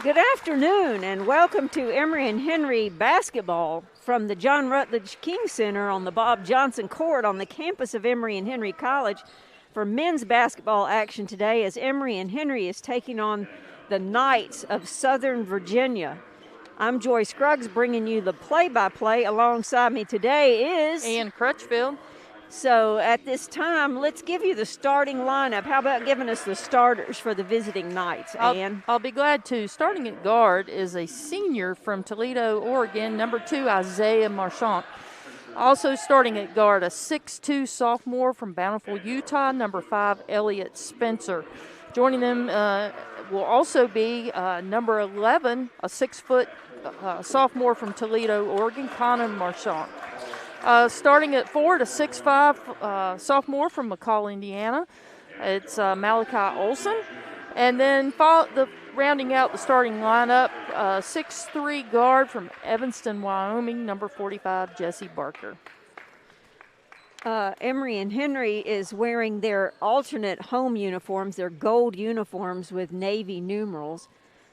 Good afternoon and welcome to Emory and Henry basketball from the John Rutledge King Center on the Bob Johnson Court on the campus of Emory and Henry College for men's basketball action today as Emory and Henry is taking on the Knights of Southern Virginia. I'm Joy Scruggs bringing you the play-by-play. Alongside me today is Ann Crutchfield. So at this time, let's give you the starting lineup. How about giving us the starters for the visiting Knights, Ann? I'll be glad to. Starting at guard is a senior from Toledo, Oregon, number 2, Isaiah Marchant. Also starting at guard, a 6'2 sophomore from Bountiful, Utah, number 5, Elliott Spencer. Joining them will also be number 11, a 6-foot sophomore from Toledo, Oregon, Connor Marchant. Starting at forward, a 6'5 sophomore from McCall, Indiana. It's Malachi Olson. And then rounding out the starting lineup, 6'3 guard from Evanston, Wyoming, number 45, Jesse Barker. Emory and Henry is wearing their alternate home uniforms, their gold uniforms with Navy numerals.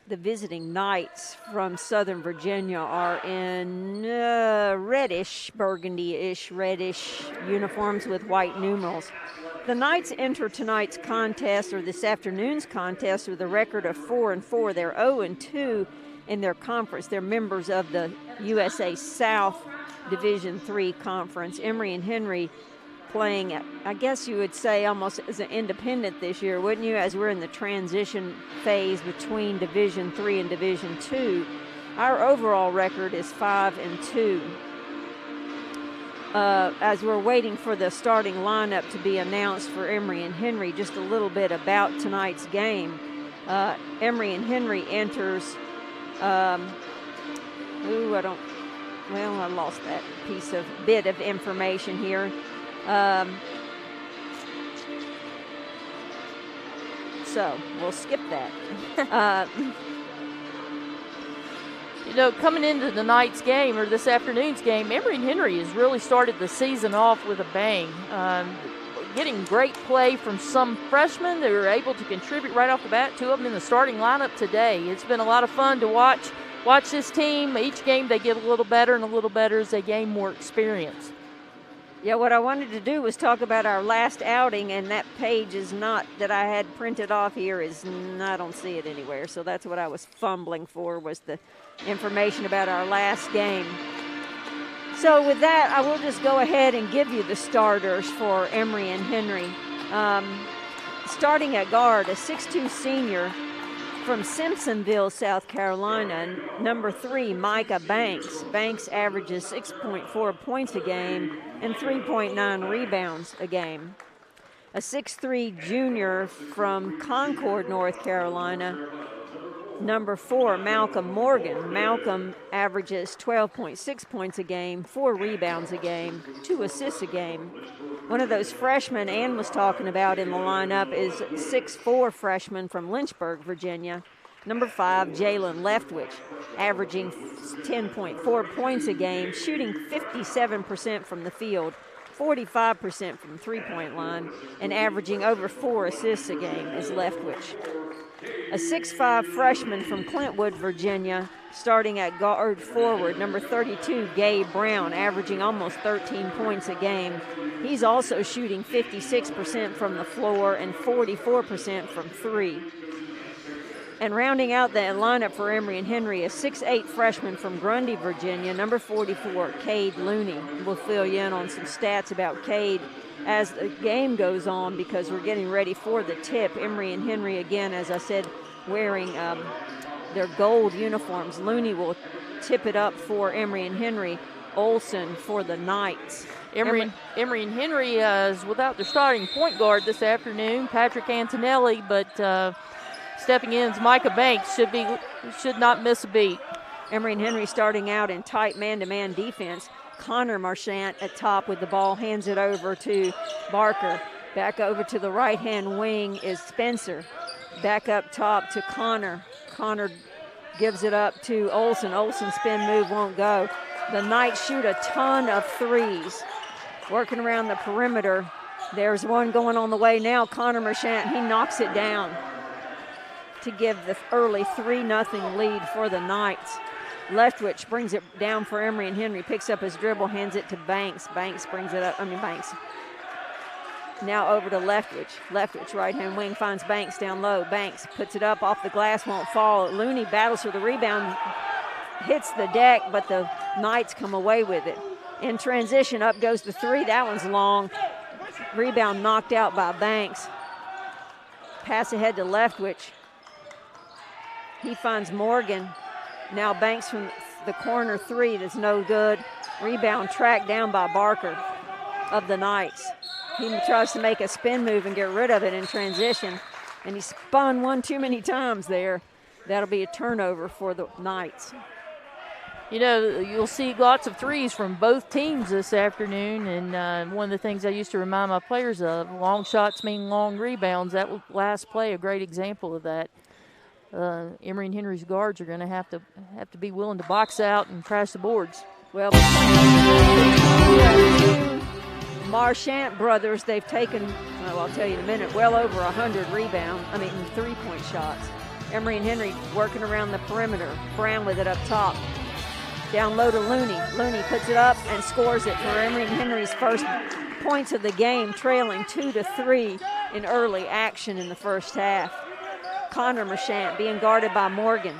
The visiting Knights from Southern Virginia are in reddish, burgundy-ish, reddish uniforms with white numerals. The Knights enter tonight's contest, or this afternoon's contest, with a record of 4-4. They're 0-2 in their conference. They're members of the USA South Division III Conference. Emory and Henry playing, I guess you would say, almost as an independent this year, wouldn't you, as we're in the transition phase between Division III and Division II. Our overall record is 5-2. As we're waiting for the starting lineup to be announced for Emory and Henry, just a little bit about tonight's game. Emory and Henry enters, I lost that bit of information here. So we'll skip that. Coming into the night's game, or this afternoon's game, Emory and Henry has really started the season off with a bang. Getting great play from some freshmen that were able to contribute right off the bat. 2 of them in the starting lineup today. It's been a lot of fun to watch this team. Each game they get a little better and a little better as they gain more experience. Yeah, what I wanted to do was talk about our last outing, and that page is not, that I had printed off here, I don't see it anywhere. So that's what I was fumbling for, was the information about our last game. So with that, I will just go ahead and give you the starters for Emory and Henry. Starting at guard, a 6'2 senior from Simpsonville, South Carolina, number 3, Micah Banks. Banks averages 6.4 points a game and 3.9 rebounds a game. A 6'3 junior from Concord, North Carolina, number 4, Malcolm Morgan. Malcolm averages 12.6 points a game, 4 rebounds a game, 2 assists a game. One of those freshmen Ann was talking about in the lineup is 6'4 freshman from Lynchburg, Virginia, number 5, Jalen Leftwich, averaging 10.4 points a game, shooting 57% from the field, 45% from three-point line, and averaging over 4 assists a game is Leftwich. A 6'5 freshman from Clintwood, Virginia, starting at guard forward, number 32, Gabe Brown, averaging almost 13 points a game. He's also shooting 56% from the floor and 44% from 3. And rounding out the lineup for Emory and Henry, a 6'8 freshman from Grundy, Virginia, number 44, Cade Looney. We'll fill you in on some stats about Cade as the game goes on, because we're getting ready for the tip. Emory and Henry, again, as I said, wearing their gold uniforms. Looney will tip it up for Emory and Henry. Olson for the Knights. Emory and Henry is without their starting point guard this afternoon, Patrick Antonelli, but stepping in is Micah Banks. Should not miss a beat. Emory and Henry starting out in tight man-to-man defense. Connor Marchant at top with the ball, hands it over to Barker. Back over to the right-hand wing is Spencer. Back up top to Connor. Connor gives it up to Olson. Olson spin move won't go. The Knights shoot a ton of threes. Working around the perimeter. There's one going on the way now. Connor Marchant, he knocks it down. to give the early 3-0 lead for the Knights. Leftwich brings it down for Emory and Henry, picks up his dribble, hands it to Banks. Banks brings it up, Banks. Now over to Leftwich. Leftwich, right-hand wing, finds Banks down low. Banks puts it up off the glass, won't fall. Looney battles for the rebound, hits the deck, but the Knights come away with it. In transition, up goes the three. That one's long. Rebound knocked out by Banks. Pass ahead to Leftwich. He finds Morgan. Now Banks from the corner three, that's no good. Rebound tracked down by Barker of the Knights. He tries to make a spin move and get rid of it in transition, and he spun one too many times there. That'll be a turnover for the Knights. You know, you'll see lots of threes from both teams this afternoon, and one of the things I used to remind my players of, long shots mean long rebounds. That last play, a great example of that. Emory and Henry's guards are going to have to be willing to box out and crash the boards. Well, Marchant brothers, they've taken, well, I'll tell you in a minute, well over 100 3-point shots. Emory and Henry working around the perimeter. Brown with it up top. Down low to Looney. Looney puts it up and scores it for Emory and Henry's first points of the game, trailing 2-3 in early action in the first half. Connor Marchant being guarded by Morgan.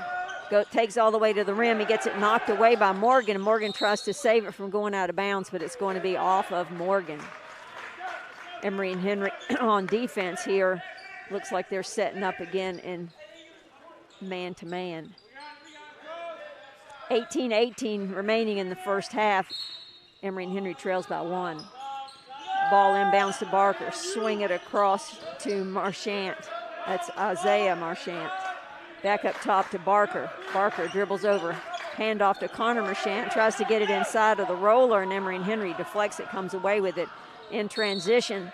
Takes all the way to the rim. He gets it knocked away by Morgan, and Morgan tries to save it from going out of bounds, but it's going to be off of Morgan. Emory and Henry on defense here. Looks like they're setting up again in man-to-man. 18-18 remaining in the first half. Emory and Henry trails by 1. Ball inbounds to Barker. Swing it across to Marchant. That's Isaiah Marchant. Back up top to Barker. Barker dribbles over. Hand off to Connor Marchant. Tries to get it inside of the roller, and Emory and Henry deflects it, comes away with it. In transition,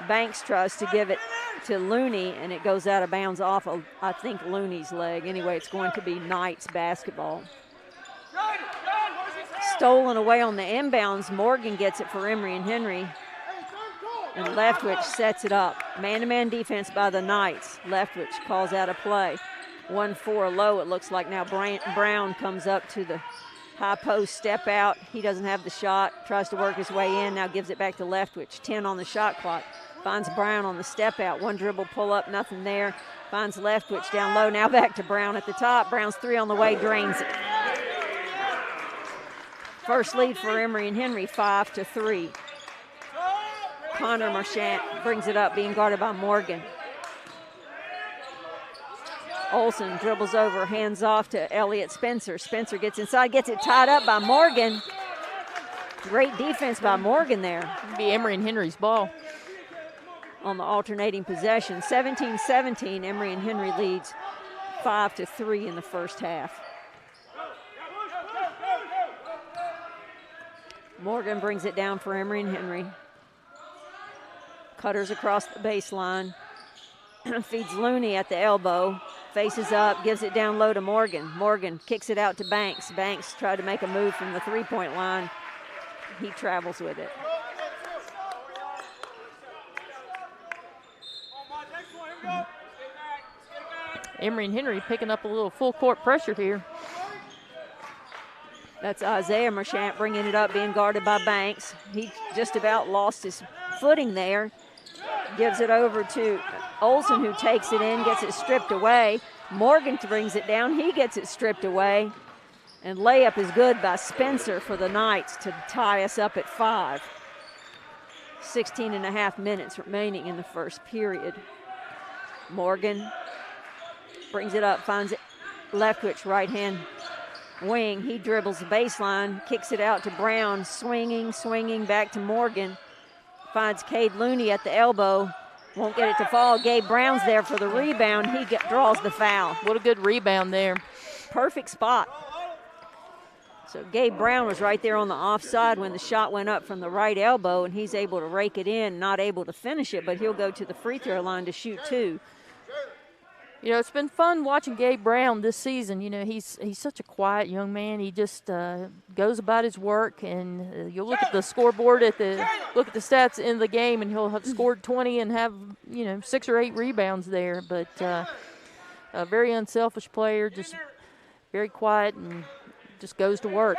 Banks tries to give it to Looney, and it goes out of bounds off of, I think, Looney's leg. Anyway, it's going to be Knights basketball. Stolen away on the inbounds. Morgan gets it for Emory and Henry. And Leftwich sets it up. Man-to-man defense by the Knights. Leftwich calls out a play. 1-4 low, it looks like now. Brown comes up to the high post, step out. He doesn't have the shot. Tries to work his way in. Now gives it back to Leftwich. 10 on the shot clock. Finds Brown on the step out. One dribble, pull up, nothing there. Finds Leftwich down low. Now back to Brown at the top. Brown's three on the way, drains it. First lead for Emory and Henry, 5-3. Connor Marchant brings it up, being guarded by Morgan. Olsen dribbles over, hands off to Elliott Spencer. Spencer gets inside, gets it tied up by Morgan. Great defense by Morgan there. It'll be Emory and Henry's ball. On the alternating possession, 17-17, Emory and Henry leads 5-3 in the first half. Morgan brings it down for Emory and Henry. Cutters across the baseline. Feeds Looney at the elbow. Faces up, gives it down low to Morgan. Morgan kicks it out to Banks. Banks tried to make a move from the three-point line. He travels with it. Emory and Henry picking up a little full court pressure here. That's Isaiah Marchant bringing it up, being guarded by Banks. He just about lost his footing there. Gives it over to Olsen, who takes it in, gets it stripped away. Morgan brings it down. He gets it stripped away. And layup is good by Spencer for the Knights to tie us up at 5. 16.5 minutes remaining in the first period. Morgan brings it up, finds it Leftwich, right-hand wing. He dribbles the baseline, kicks it out to Brown, swinging back to Morgan. Finds Cade Looney at the elbow. Won't get it to fall. Gabe Brown's there for the rebound. He draws the foul. What a good rebound there. Perfect spot. So Gabe Brown was right there on the offside when the shot went up from the right elbow, and he's able to rake it in, not able to finish it, but he'll go to the free throw line to shoot 2. You know, it's been fun watching Gabe Brown this season. You know, he's such a quiet young man. He just goes about his work, and you'll look at the scoreboard look at the stats in the game, and he'll have scored 20 and have 6 or 8 rebounds there. But A very unselfish player, just very quiet and just goes to work.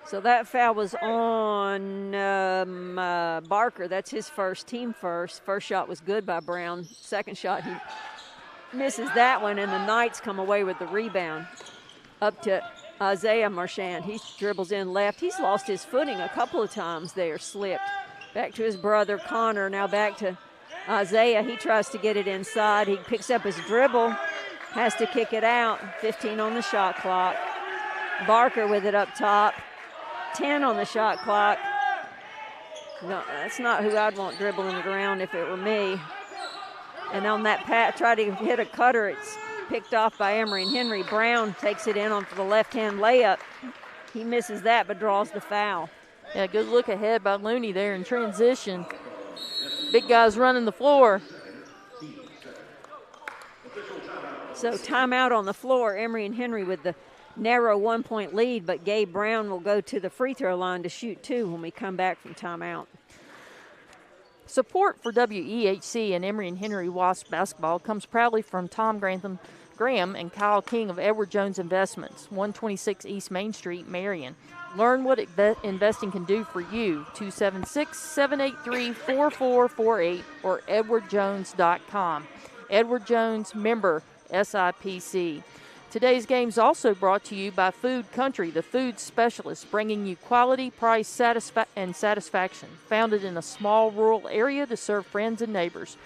So that foul was on Barker. That's his first, team first. First shot was good by Brown. Second shot, he misses that one, and the Knights come away with the rebound. Up to Isaiah Marchand. He dribbles in left. He's lost his footing a couple of times there, slipped. Back to his brother, Connor. Now back to Isaiah. He tries to get it inside. He picks up his dribble, has to kick it out. 15 on the shot clock. Barker with it up top. 10 on the shot clock. No, that's not who I'd want dribbling it around if it were me. And on that pat, try to hit a cutter. It's picked off by Emory and Henry. Brown takes it in on for the left-hand layup. He misses that but draws the foul. Yeah, good look ahead by Looney there in transition. Big guys running the floor. So timeout on the floor. Emory and Henry with the narrow 1-point lead, but Gabe Brown will go to the free throw line to shoot 2 when we come back from timeout. Support for WEHC and Emory and Henry Wasp basketball comes proudly from Tom Graham and Kyle King of Edward Jones Investments, 126 East Main Street, Marion. Learn what investing can do for you. 276-783-4448 or edwardjones.com. Edward Jones, member SIPC. Today's game is also brought to you by Food Country, the food specialist, bringing you quality, price, and satisfaction. Founded in a small rural area to serve friends and neighbors,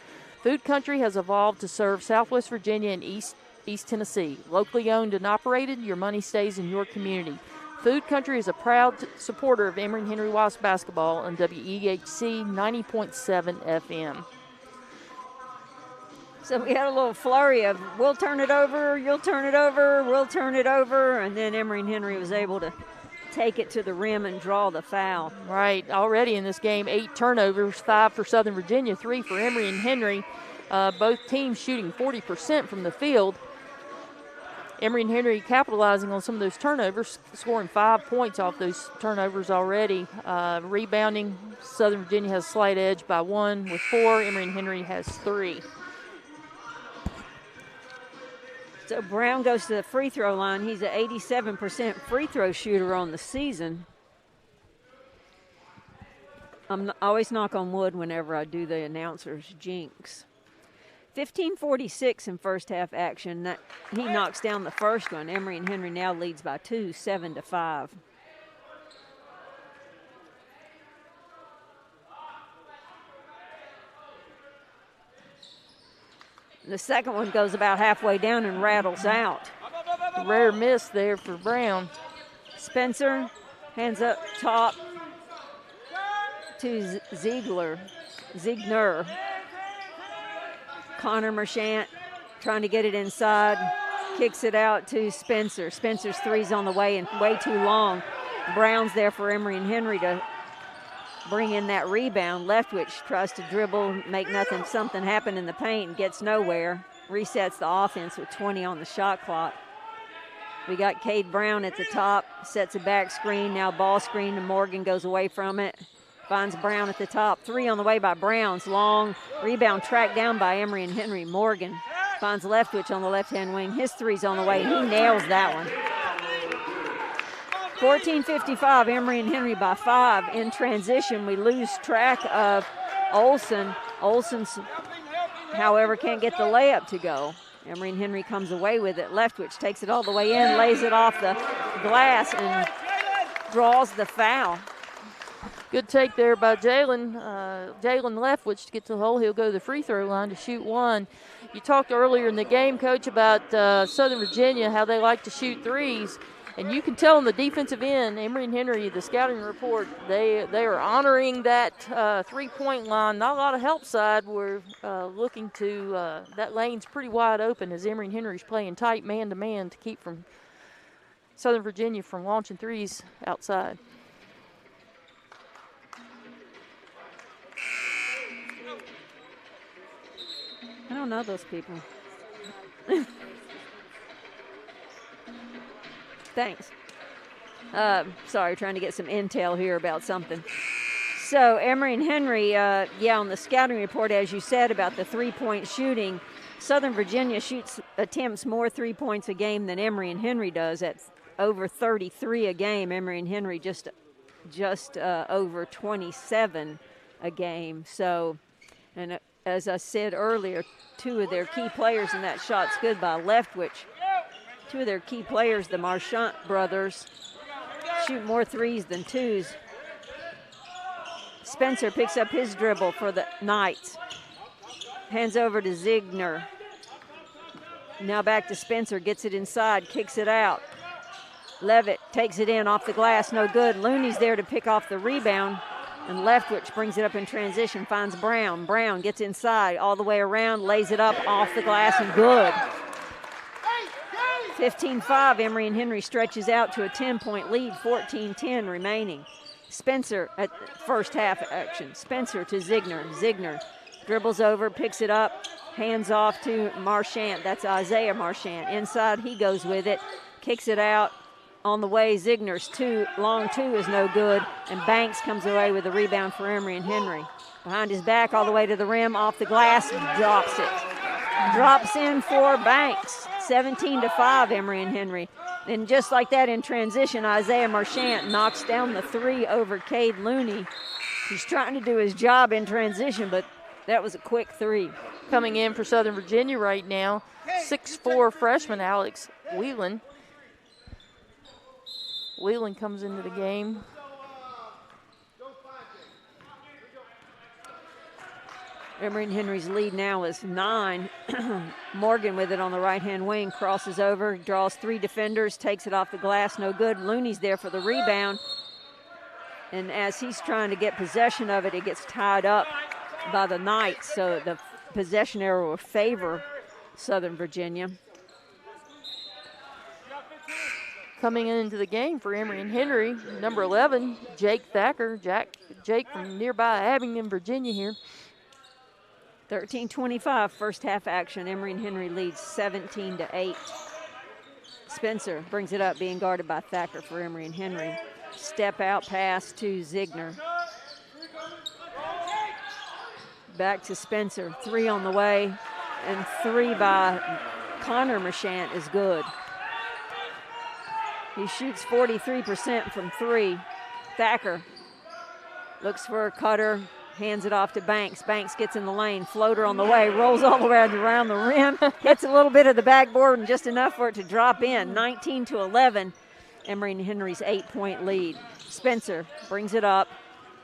Food Country has evolved to serve Southwest Virginia and East Tennessee. Locally owned and operated, your money stays in your community. Food Country is a proud supporter of Emory and Henry Wasp basketball on WEHC 90.7 FM. So we had a little flurry of we'll turn it over, you'll turn it over, we'll turn it over, and then Emory and Henry was able to take it to the rim and draw the foul. Right, already in this game, 8 turnovers, 5 for Southern Virginia, 3 for Emory and Henry. Both teams shooting 40% from the field. Emory and Henry capitalizing on some of those turnovers, scoring 5 points off those turnovers already. Rebounding, Southern Virginia has a slight edge by 1 with 4. Emory and Henry has 3. So Brown goes to the free throw line. He's an 87% free throw shooter on the season. I always knock on wood whenever I do the announcer's jinx. 15:46 in first half action. He knocks down the first one. Emory and Henry now leads by 2, 7-5. The second one goes about halfway down and rattles out. A rare miss there for Brown. Spencer hands up top to Ziegler. Connor Marchand trying to get it inside. Kicks it out to Spencer. Spencer's three's on the way and way too long. Brown's there for Emory and Henry to bring in that rebound. Leftwich tries to dribble, make something happen in the paint and gets nowhere. Resets the offense with 20 on the shot clock. We got Cade Brown at the top, sets a back screen, now ball screen, and Morgan goes away from it. Finds Brown at the top. 3 on the way by Brown's long rebound tracked down by Emory and Henry. Morgan finds Leftwich on the left-hand wing. His three's on the way. He nails that one. 14:55, Emory and Henry by 5. In transition, we lose track of Olsen. Olsen's, however, can't get the layup to go. Emory and Henry comes away with it. Leftwich takes it all the way in, lays it off the glass, and draws the foul. Good take there by Jalen Leftwich to get to the hole. He'll go to the free throw line to shoot 1. You talked earlier in the game, Coach, about Southern Virginia, how they like to shoot threes. And you can tell on the defensive end, Emory and Henry, the scouting report, they are honoring that three-point line. Not a lot of help side. We're looking to that lane's pretty wide open as Emory and Henry's playing tight man-to-man to keep from Southern Virginia from launching threes outside. I don't know those people. Thanks. Sorry, trying to get some intel here about something. So Emory and Henry, on the scouting report, as you said, about the three-point shooting, Southern Virginia attempts more 3 points a game than Emory and Henry does at over 33 a game. Emory and Henry just over 27 a game. So, and as I said earlier, two of their key players in that shot's good by Leftwich. Two of their key players, the Marchant brothers, shoot more threes than twos. Spencer picks up his dribble for the Knights. Hands over to Ziegner. Now back to Spencer, gets it inside, kicks it out. Levitt takes it in off the glass, no good. Looney's there to pick off the rebound, and Leftwich brings it up in transition, finds Brown. Brown gets inside, all the way around, lays it up off the glass, and good. 15-5, Emory and Henry stretches out to a 10-point lead, 14-10 remaining. Spencer at first half action. Spencer to Ziegner. Ziegner dribbles over, picks it up, hands off to Marchant. That's Isaiah Marchant. Inside, he goes with it, kicks it out. On the way, Ziegner's long two is no good, and Banks comes away with a rebound for Emory and Henry. Behind his back, all the way to the rim, off the glass, drops it. Drops in for Banks. 17-5, Emory and Henry. And just like that in transition, Isaiah Marchant knocks down the three over Cade Looney. He's trying to do his job in transition, but that was a quick three. Coming in for Southern Virginia right now, 6'4" freshman Alex Whelan. Whelan comes into the game. Emory and Henry's lead now is 9. Morgan with it on the right-hand wing, crosses over, draws three defenders, takes it off the glass, no good. Looney's there for the rebound. And as he's trying to get possession of it, it gets tied up by the Knights. So the possession arrow will favor Southern Virginia. Coming into the game for Emory and Henry, number 11, Jake Thacker. Jake from nearby Abingdon, Virginia here. 13-25, first half action. Emory and Henry leads 17-8. Spencer brings it up, being guarded by Thacker for Emory and Henry. Step out pass to Ziegner. Back to Spencer, three on the way, and three by Connor Marchant is good. He shoots 43% from three. Thacker looks for a cutter, hands it off to Banks. Banks gets in the lane, floater on the way, rolls all the way around the rim, hits a little bit of the backboard and just enough for it to drop in. 19-11, Emory and Henry's 8-point lead. Spencer brings it up,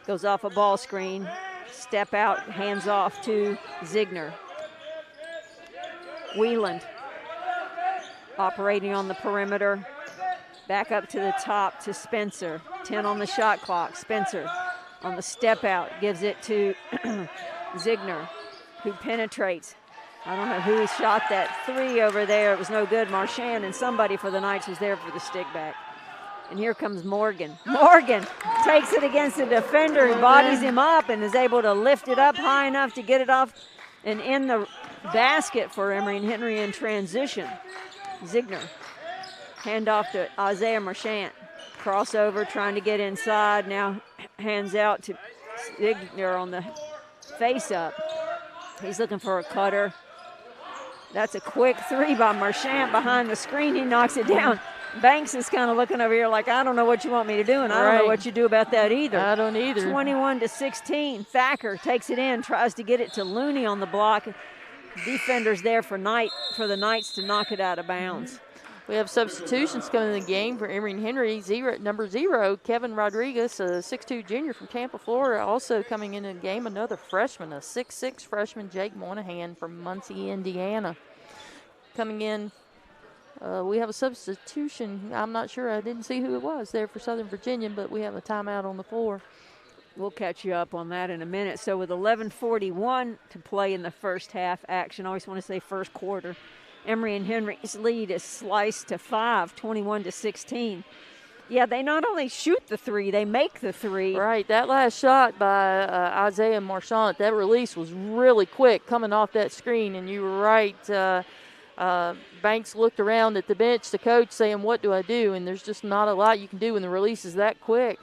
goes off a ball screen, step out, hands off to Ziegner. Whelan operating on the perimeter. Back up to the top to Spencer. 10 on the shot clock. Spencer on the step out gives it to Ziegner, who penetrates. I don't know who shot that three over there. It was no good. Marchant, and somebody for the Knights was there for the stick back. And here comes Morgan. Morgan takes it against the defender. He bodies him up and is able to lift it up high enough to get it off and in the basket for Emory and Henry in transition. Ziegner. Hand off to Isaiah Marchant. Crossover, trying to get inside. Now hands out to Ziegner on the face-up. He's looking for a cutter. That's a quick three by Marchant behind the screen. He knocks it down. Banks is kind of looking over here like, I don't know what you want me to do, and I don't know what you do about that either. I don't either. 21-16. Thacker takes it in, tries to get it to Looney on the block. Defenders there for the Knights to knock it out of bounds. We have substitutions coming in the game for Emory and Henry. Number 0, Kevin Rodriguez, a 6'2" junior from Tampa, Florida. Also coming into the game, another freshman, a 6'6" freshman, Jake Moynihan from Muncie, Indiana. Coming in, we have a substitution. I'm not sure. I didn't see who it was there for Southern Virginia, but we have a timeout on the floor. We'll catch you up on that in a minute. So with 11:41 to play in the first half action, I always want to say first quarter, Emory and Henry's lead is sliced to 5, 21-16. Yeah, they not only shoot the three, they make the three. Right, that last shot by Isaiah Marchant, that release was really quick coming off that screen, and you were right. Banks looked around at the bench, the coach saying, what do I do? And there's just not a lot you can do when the release is that quick.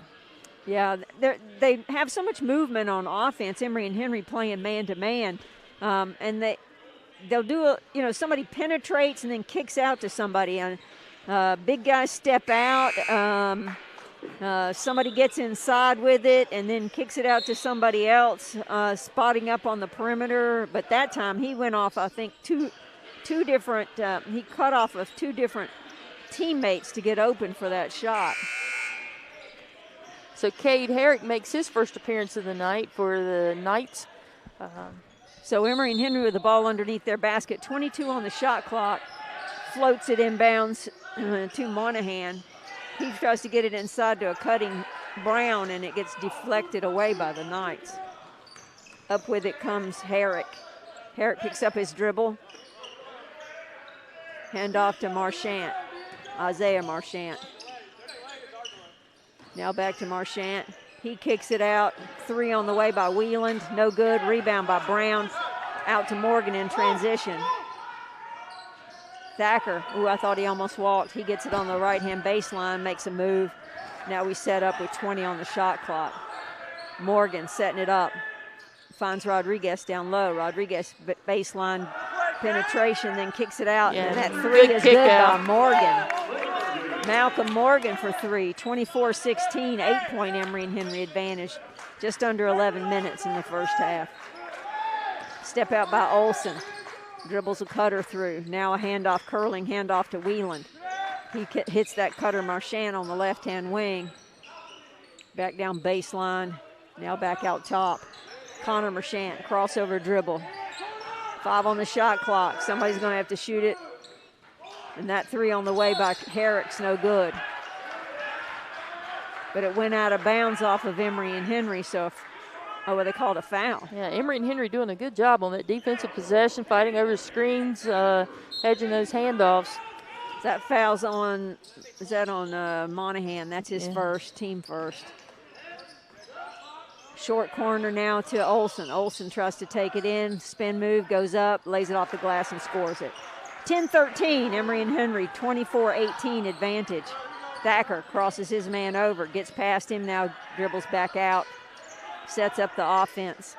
Yeah, they have so much movement on offense, Emory and Henry playing man-to-man, and they'll do somebody penetrates and then kicks out to somebody, and big guys step out. Somebody gets inside with it and then kicks it out to somebody else, spotting up on the perimeter. But that time he went off, I think, two different. He cut off of two different teammates to get open for that shot. So Cade Herrick makes his first appearance of the night for the Knights. So Emory and Henry with the ball underneath their basket. 22 on the shot clock. Floats it inbounds to Monahan. He tries to get it inside to a cutting Brown, and it gets deflected away by the Knights. Up with it comes Herrick. Herrick picks up his dribble. Hand off to Marchant. Isaiah Marchant. Now back to Marchant. He kicks it out. 3 on the way by Wieland. No good. Rebound by Brown. Out to Morgan in transition. Thacker, I thought he almost walked. He gets it on the right-hand baseline, makes a move. Now we set up with 20 on the shot clock. Morgan setting it up. Finds Rodriguez down low. Rodriguez baseline penetration, then kicks it out. Yeah. And that 3 is good out by Morgan. Malcolm Morgan for 3. 24-16, 8-point Emory and Henry advantage. Just under 11 minutes in the first half. Step out by Olsen. Dribbles a cutter through. Now a handoff, curling handoff to Wieland. He hits that cutter Marchant on the left-hand wing. Back down baseline. Now back out top. Connor Marchant, crossover dribble. 5 on the shot clock. Somebody's going to have to shoot it. And that 3 on the way by Herrick's no good. But it went out of bounds off of Emory and Henry, so they called a foul. Yeah, Emory and Henry doing a good job on that defensive possession, fighting over the screens, hedging those handoffs. That foul's on, is that on Monahan? That's his first, team first. Short corner now to Olsen. Olsen tries to take it in, spin move, goes up, lays it off the glass and scores it. 10-13, Emory and Henry, 24-18 advantage. Thacker crosses his man over, gets past him, now dribbles back out. Sets up the offense.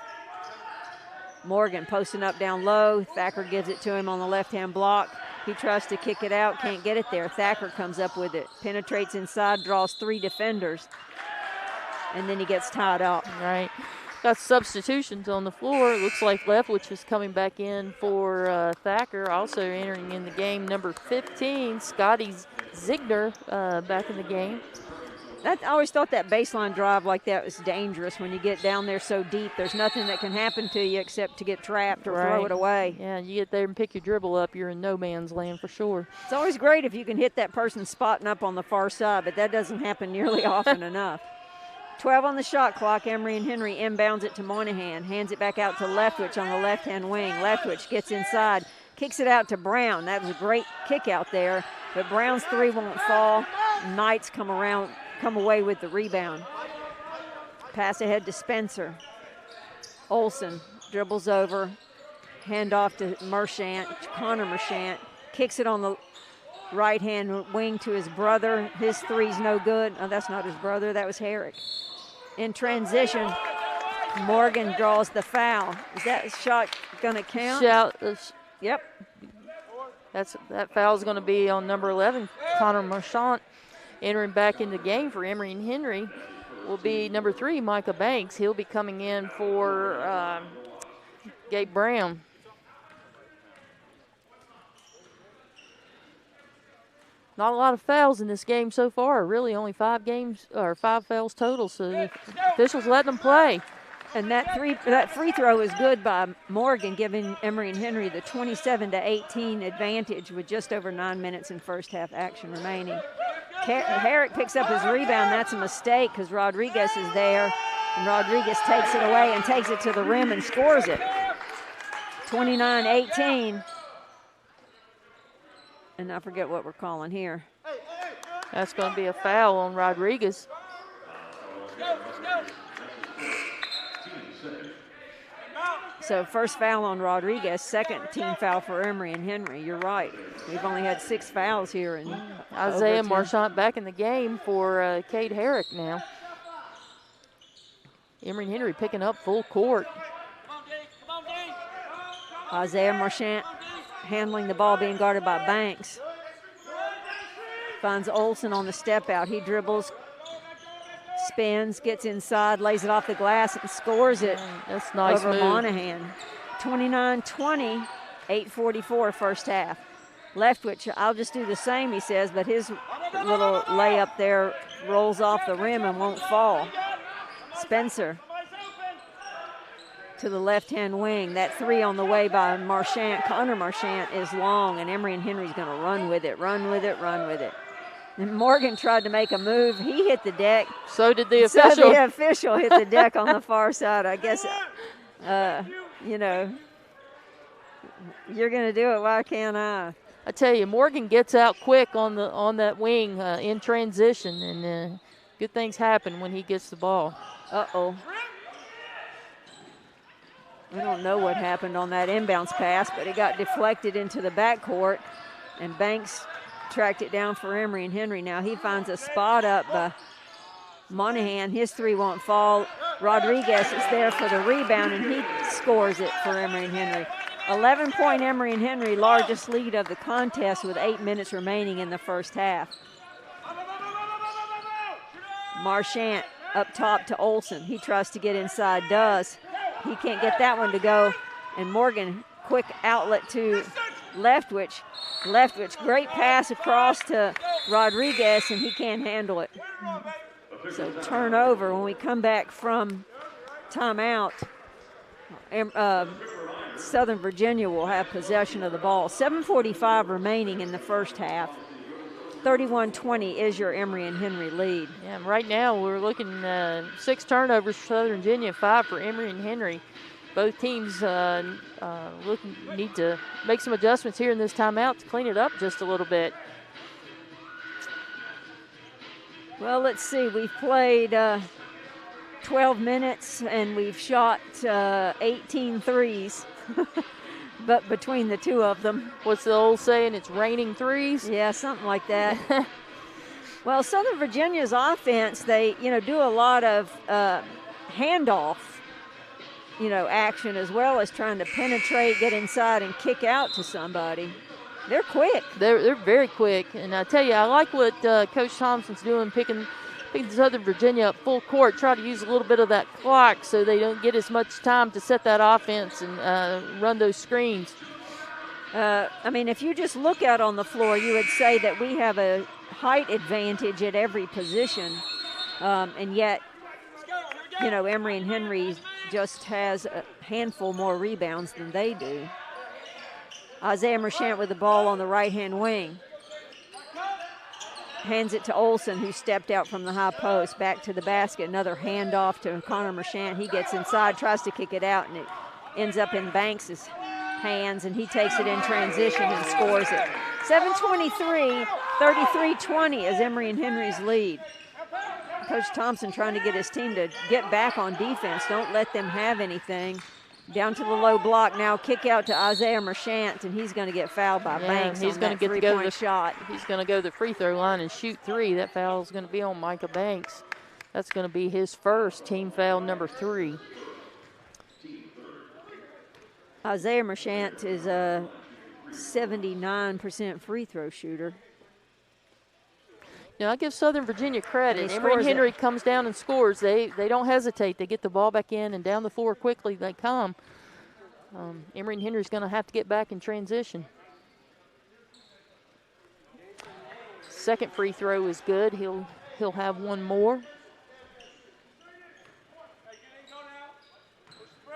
Morgan posting up down low. Thacker gives it to him on the left-hand block. He tries to kick it out, can't get it there. Thacker comes up with it, penetrates inside, draws 3 defenders, and then he gets tied up. Right. Got substitutions on the floor. It looks like Leftwich is coming back in for Thacker. Also entering in the game, number 15, Scotty Ziegner, back in the game. I always thought that baseline drive like that was dangerous. When you get down there so deep, there's nothing that can happen to you except to get trapped or throw it away. Yeah, you get there and pick your dribble up, you're in no man's land for sure. It's always great if you can hit that person spotting up on the far side, but that doesn't happen nearly often enough. 12 on the shot clock. Emory and Henry inbounds it to Monahan. Hands it back out to Leftwich on the left-hand wing. Leftwich gets inside, kicks it out to Brown. That was a great kick out there, but Brown's 3 won't fall. Knights come away with the rebound. Pass ahead to Spencer. Olsen dribbles over. Hand off to Marchant, Connor Marchant. Kicks it on the right-hand wing to his brother. His 3's no good. Oh, that's not his brother. That was Herrick. In transition, Morgan draws the foul. Is that shot going to count? Yep. That foul is going to be on number 11, Connor Marchant. Entering back in the game for Emory and Henry will be number 3, Micah Banks. He'll be coming in for Gabe Brown. Not a lot of fouls in this game so far. Really only 5 fouls total, so the officials letting them play. And that free throw is good by Morgan, giving Emory and Henry the 27-18 advantage with just over 9 minutes in first half action remaining. Herrick picks up his rebound. That's a mistake because Rodriguez is there. And Rodriguez takes it away and takes it to the rim and scores it. 29-18. And I forget what we're calling here. That's going to be a foul on Rodriguez. So first foul on Rodriguez, second team foul for Emory and Henry. You're right. We've only had 6 fouls here. And Isaiah Marchant back in the game for Cade Herrick now. Emory and Henry picking up full court. Isaiah Marchant handling the ball, being guarded by Banks. Finds Olson on the step out. He dribbles, spins, gets inside, lays it off the glass, and scores it. That's a nice over move. Monahan. 29-20, 8:44 first half. Leftwich, I'll just do the same, he says, but his little layup there rolls off the rim and won't fall. Spencer to the left-hand wing. That three on the way by Marchant. Connor Marchant is long, and Emory and Henry's going to run with it, run with it, run with it. And Morgan tried to make a move. He hit the deck. So did the official. So the official hit the deck on the far side. I guess, you know, you're going to do it. Why can't I? I tell you, Morgan gets out quick on that wing in transition, and good things happen when he gets the ball. Uh-oh. I don't know what happened on that inbounds pass, but it got deflected into the backcourt, and Banks tracked it down for Emory and Henry. Now he finds a spot up by Monahan. His three won't fall. Rodriguez is there for the rebound, and he scores it for Emory and Henry. 11-point Emory and Henry, largest lead of the contest with 8 minutes remaining in the first half. Marchant up top to Olson. He tries to get inside, does. He can't get that one to go. And Morgan, quick outlet to Leftwich. Leftwich, great pass across to Rodriguez, and he can't handle it. So turnover when we come back from timeout. Southern Virginia will have possession of the ball. 7:45 remaining in the first half. 31-20 is your Emory and Henry lead. Yeah, and right now we're looking 6 turnovers for Southern Virginia, 5 for Emory and Henry. Both teams need to make some adjustments here in this timeout to clean it up just a little bit. Well, let's see. We've played 12 minutes and we've shot 18 threes. But between the two of them. What's the old saying? It's raining threes? Yeah, something like that. Well, Southern Virginia's offense, they, do a lot of handoff, action as well as trying to penetrate, get inside, and kick out to somebody. They're quick. They're very quick. And I tell you, I like what Coach Thompson's doing, picking Southern Virginia up full court, try to use a little bit of that clock so they don't get as much time to set that offense and run those screens. If you just look out on the floor, you would say that we have a height advantage at every position. And yet, Emory and Henry just has a handful more rebounds than they do. Isaiah Marchant with the ball on the right-hand wing. Hands it to Olson, who stepped out from the high post, back to the basket. Another handoff to Connor Marchant. He gets inside, tries to kick it out, and it ends up in Banks' hands, and he takes it in transition and scores it. 7:23, 33-20 is Emory and Henry's lead. Coach Thompson trying to get his team to get back on defense. Don't let them have anything. Down to the low block now, kick out to Isaiah Marchant, and he's going to get fouled by Banks. He's going to get three-point shot. He's going to go to the free throw line and shoot 3. That foul is going to be on Micah Banks. That's going to be his first, team foul number 3. Isaiah Marchant is a 79% free throw shooter. I give Southern Virginia credit. Emory and Henry comes down and scores. They don't hesitate. They get the ball back in, and down the floor quickly they come. Emory and Henry's going to have to get back in transition. Second free throw is good. He'll have one more.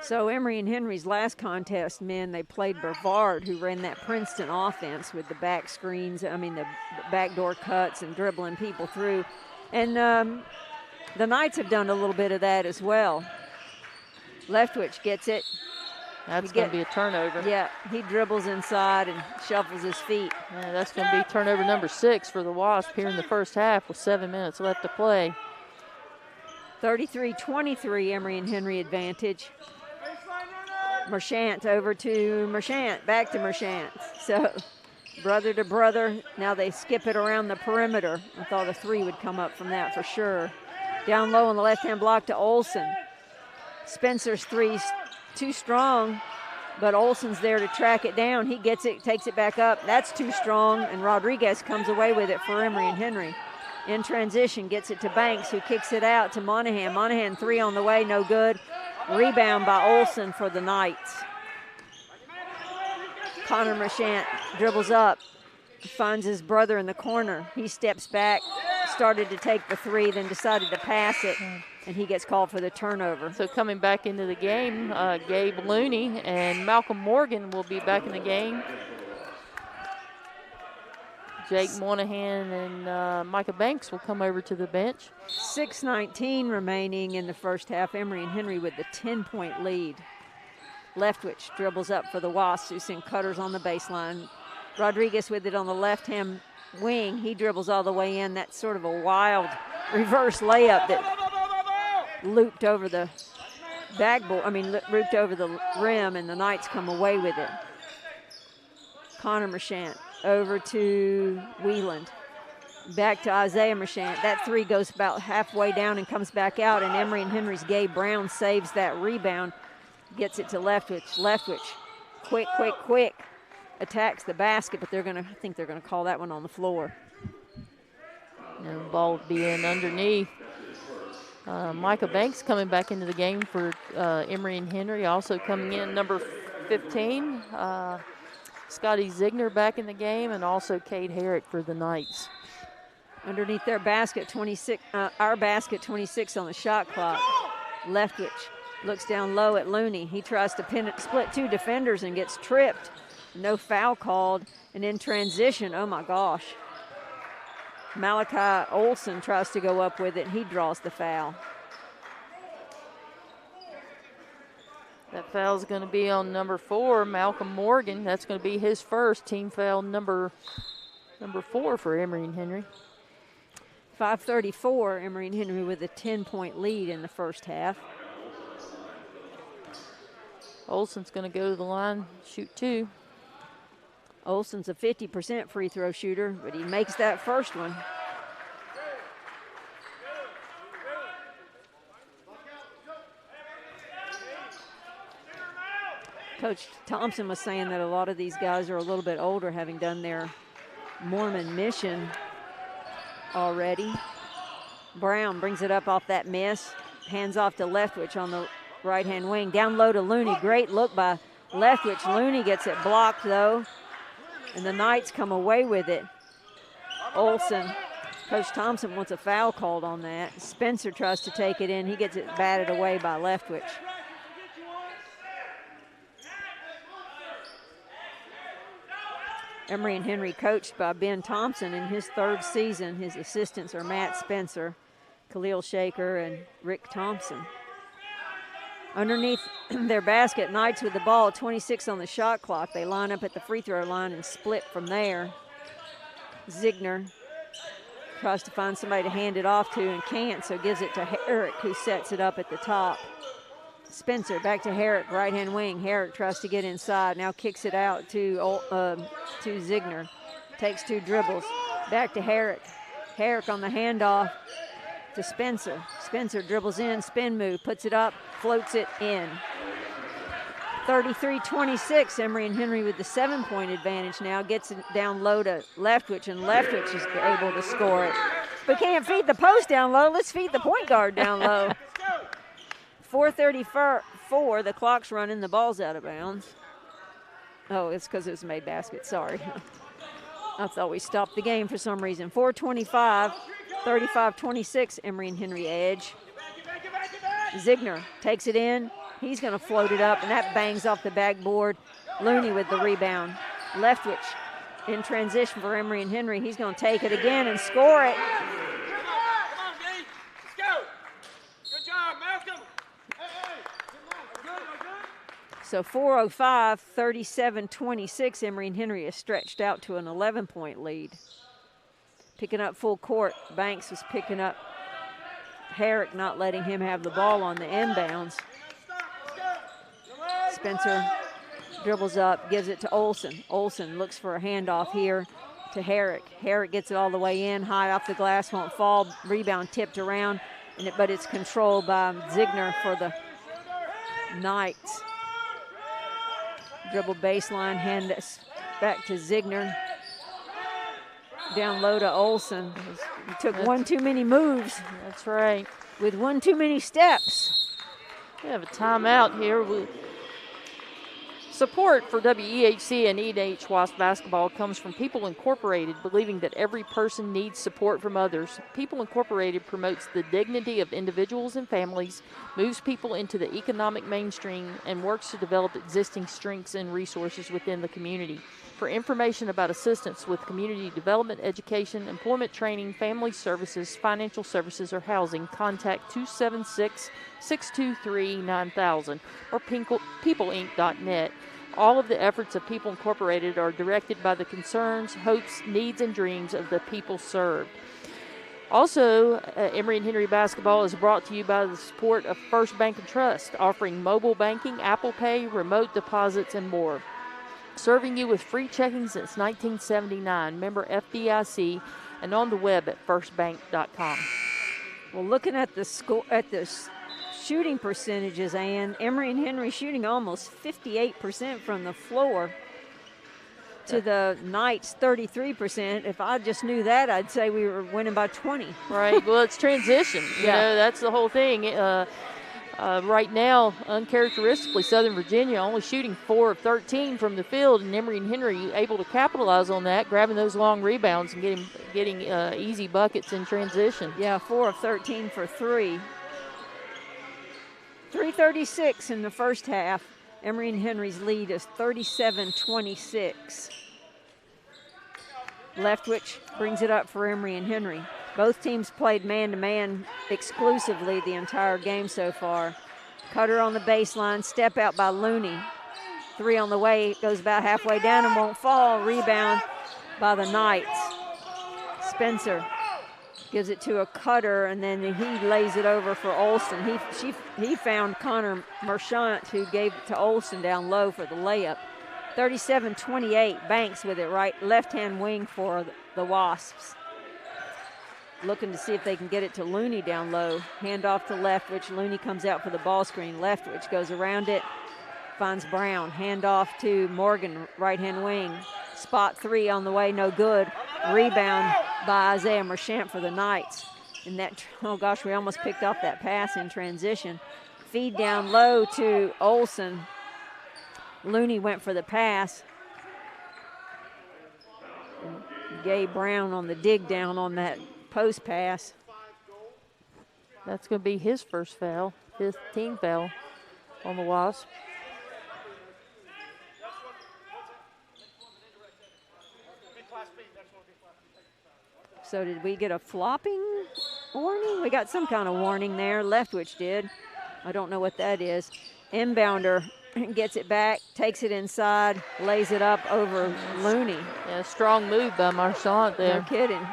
So Emory and Henry's last contest, they played Brevard, who ran that Princeton offense with the back screens, the backdoor cuts and dribbling people through. And the Knights have done a little bit of that as well. Leftwich gets it. That's going to be a turnover. Yeah, he dribbles inside and shuffles his feet. Yeah, that's going to be turnover number 6 for the Wasp here in the first half with 7 minutes left to play. 33-23, Emory and Henry advantage. Marchant over to Marchant, back to Marchant. So brother to brother, now they skip it around the perimeter. I thought a 3 would come up from that for sure. Down low on the left-hand block to Olson. Spencer's 3's too strong. but Olson's there to track it down. He gets it, takes it back up. That's too strong, and Rodriguez comes away with it for Emory and Henry. In transition, gets it to Banks, who kicks it out to Monahan. Monahan 3 on the way, no good. Rebound by Olson for the Knights. Connor Marchant dribbles up, finds his brother in the corner. He steps back, started to take the 3, then decided to pass it, and he gets called for the turnover. So coming back into the game, Gabe Looney and Malcolm Morgan will be back in the game. Jake Monahan and Micah Banks will come over to the bench. 6:19 remaining in the first half. Emory and Henry with the 10-point lead. Leftwich dribbles up for the Wasps, who send cutters on the baseline. Rodriguez with it on the left-hand wing. He dribbles all the way in. That's sort of a wild reverse layup that looped over the backboard. Looped over the rim, and the Knights come away with it. Connor Marchant over to Wheeland. Back to Isaiah Marchant. That 3 goes about halfway down and comes back out, and Emory and Henry's Gabe Brown saves that rebound. Gets it to Leftwich. Leftwich, quick, attacks the basket, but I think they're gonna call that one on the floor. And the ball being underneath. Micah Banks coming back into the game for Emory and Henry. Also coming in, number 15, Scotty Ziegner back in the game, and also Cade Herrick for the Knights. Underneath their basket, 26. Our basket, 26 on the shot clock. Leftwich looks down low at Looney. He tries to split 2 defenders and gets tripped. No foul called. And in transition, oh my gosh. Malachi Olson tries to go up with it. He draws the foul. That foul's going to be on number 4, Malcolm Morgan. That's going to be his first team foul, number 4 for Emory and Henry. 5:34, Emory and Henry with a 10-point lead in the first half. Olson's going to go to the line, shoot 2. Olson's a 50% free throw shooter, but he makes that first one. Coach Thompson was saying that a lot of these guys are a little bit older, having done their Mormon mission already. Brown brings it up off that miss, hands off to Leftwich on the right-hand wing. Down low to Looney. Great look by Leftwich. Looney gets it blocked, though, and the Knights come away with it. Olson, Coach Thompson wants a foul called on that. Spencer tries to take it in. He gets it batted away by Leftwich. Emory and Henry coached by Ben Thompson in his 3rd season. His assistants are Matt Spencer, Khalil Shaker, and Rick Thompson. Underneath their basket, Knights with the ball, 26 on the shot clock. They line up at the free throw line and split from there. Ziegner tries to find somebody to hand it off to and can't, so gives it to Herrick, who sets it up at the top. Spencer back to Herrick, right-hand wing. Herrick tries to get inside, now kicks it out to Ziegner. Takes 2 dribbles, back to Herrick. Herrick on the handoff to Spencer. Spencer dribbles in, spin move, puts it up, floats it in. 33-26, Emory and Henry with the 7-point advantage now. Gets it down low to Leftwich, and Leftwich is able to score it. But can't feed the post down low. Let's feed the point guard down low. 4:34, the clock's running, the ball's out of bounds. Oh, it's because it was a made basket, sorry. I thought we stopped the game for some reason. 4:25, 35-26, Emory and Henry edge. Ziegner takes it in. He's going to float it up, and that bangs off the backboard. Looney with the rebound. Leftwich in transition for Emory and Henry. He's going to take it again and score it. So 4:05, 37-26, Emory and Henry is stretched out to an 11-point lead. Picking up full court, Banks was picking up Herrick, not letting him have the ball on the inbounds. Spencer dribbles up, gives it to Olson. Olson looks for a handoff here to Herrick. Herrick gets it all the way in, high off the glass, won't fall. Rebound tipped around, but it's controlled by Ziegner for the Knights. Dribble baseline, hand this back to Ziegner. Down low to Olson. He took one too many moves. That's right. With one too many steps. We have a timeout here. Support for WEHC and EH Wasp basketball comes from People Incorporated, believing that every person needs support from others. People Incorporated promotes the dignity of individuals and families, moves people into the economic mainstream, and works to develop existing strengths and resources within the community. For information about assistance with community development, education, employment training, family services, financial services, or housing, contact 276-623-9000 or peopleinc.net. All of the efforts of People Incorporated are directed by the concerns, hopes, needs, and dreams of the people served. Also, Emory and Henry basketball is brought to you by the support of First Bank and Trust, offering mobile banking, Apple Pay, remote deposits, and more. Serving you with free checking since 1979, member FDIC, and on the web at firstbank.com. Well, looking at the shooting percentages, Ann, Emory and Henry shooting almost 58% from the floor to the Knights 33%. If I just knew that, I'd say we were winning by 20. Right. Well, it's transition. You know, that's the whole thing. Right now, uncharacteristically, Southern Virginia only shooting 4 of 13 from the field, and Emory and Henry able to capitalize on that, grabbing those long rebounds and getting easy buckets in transition. Yeah, 4 of 13 for 3. 3:36 in the first half. Emory and Henry's lead is 37-26. Leftwich brings it up for Emory and Henry. Both teams played man-to-man exclusively the entire game so far. Cutter on the baseline, step out by Looney. 3 on the way, goes about halfway down and won't fall. Rebound by the Knights. Spencer gives it to a Cutter, and then he lays it over for Olson. He found Connor Marchant, who gave it to Olson down low for the layup. 37-28, Banks with it right, left-hand wing for the Wasps. Looking to see if they can get it to Looney down low. Hand off to Leftwich. Looney comes out for the ball screen. Leftwich goes around it, finds Brown. Hand off to Morgan, right-hand wing. Spot 3 on the way, no good. Rebound by Isaiah Marchant for the Knights. And that, oh gosh, we almost picked off that pass in transition. Feed down low to Olson. Looney went for the pass. And Gabe Brown on the dig down on that post pass. That's going to be his first foul, 5th team foul on the Wasp. So did we get a flopping warning? We got some kind of warning there. Leftwich did. I don't know what that is. Inbounder gets it back, takes it inside, lays it up over Looney. Yeah, strong move by Marchant there. No kidding.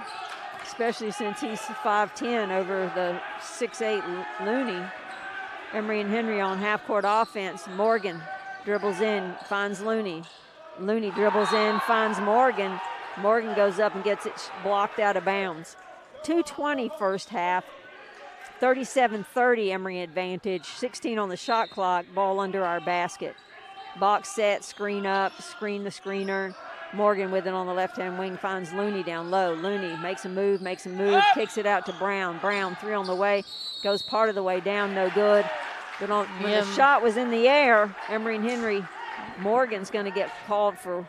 Especially since he's 5'10" over the 6'8" Looney. Emory and Henry on half-court offense. Morgan dribbles in, finds Looney. Looney dribbles in, finds Morgan. Morgan goes up and gets it blocked out of bounds. 2:20 first half. 37-30 Emory advantage. 16 on the shot clock. Ball under our basket. Box set, screen up, screen the screener. Morgan with it on the left-hand wing finds Looney down low. Looney makes a move, kicks it out to Brown. Brown 3 on the way, goes part of the way down, no good. But when the shot was in the air, Emory and Henry, Morgan's going to get called for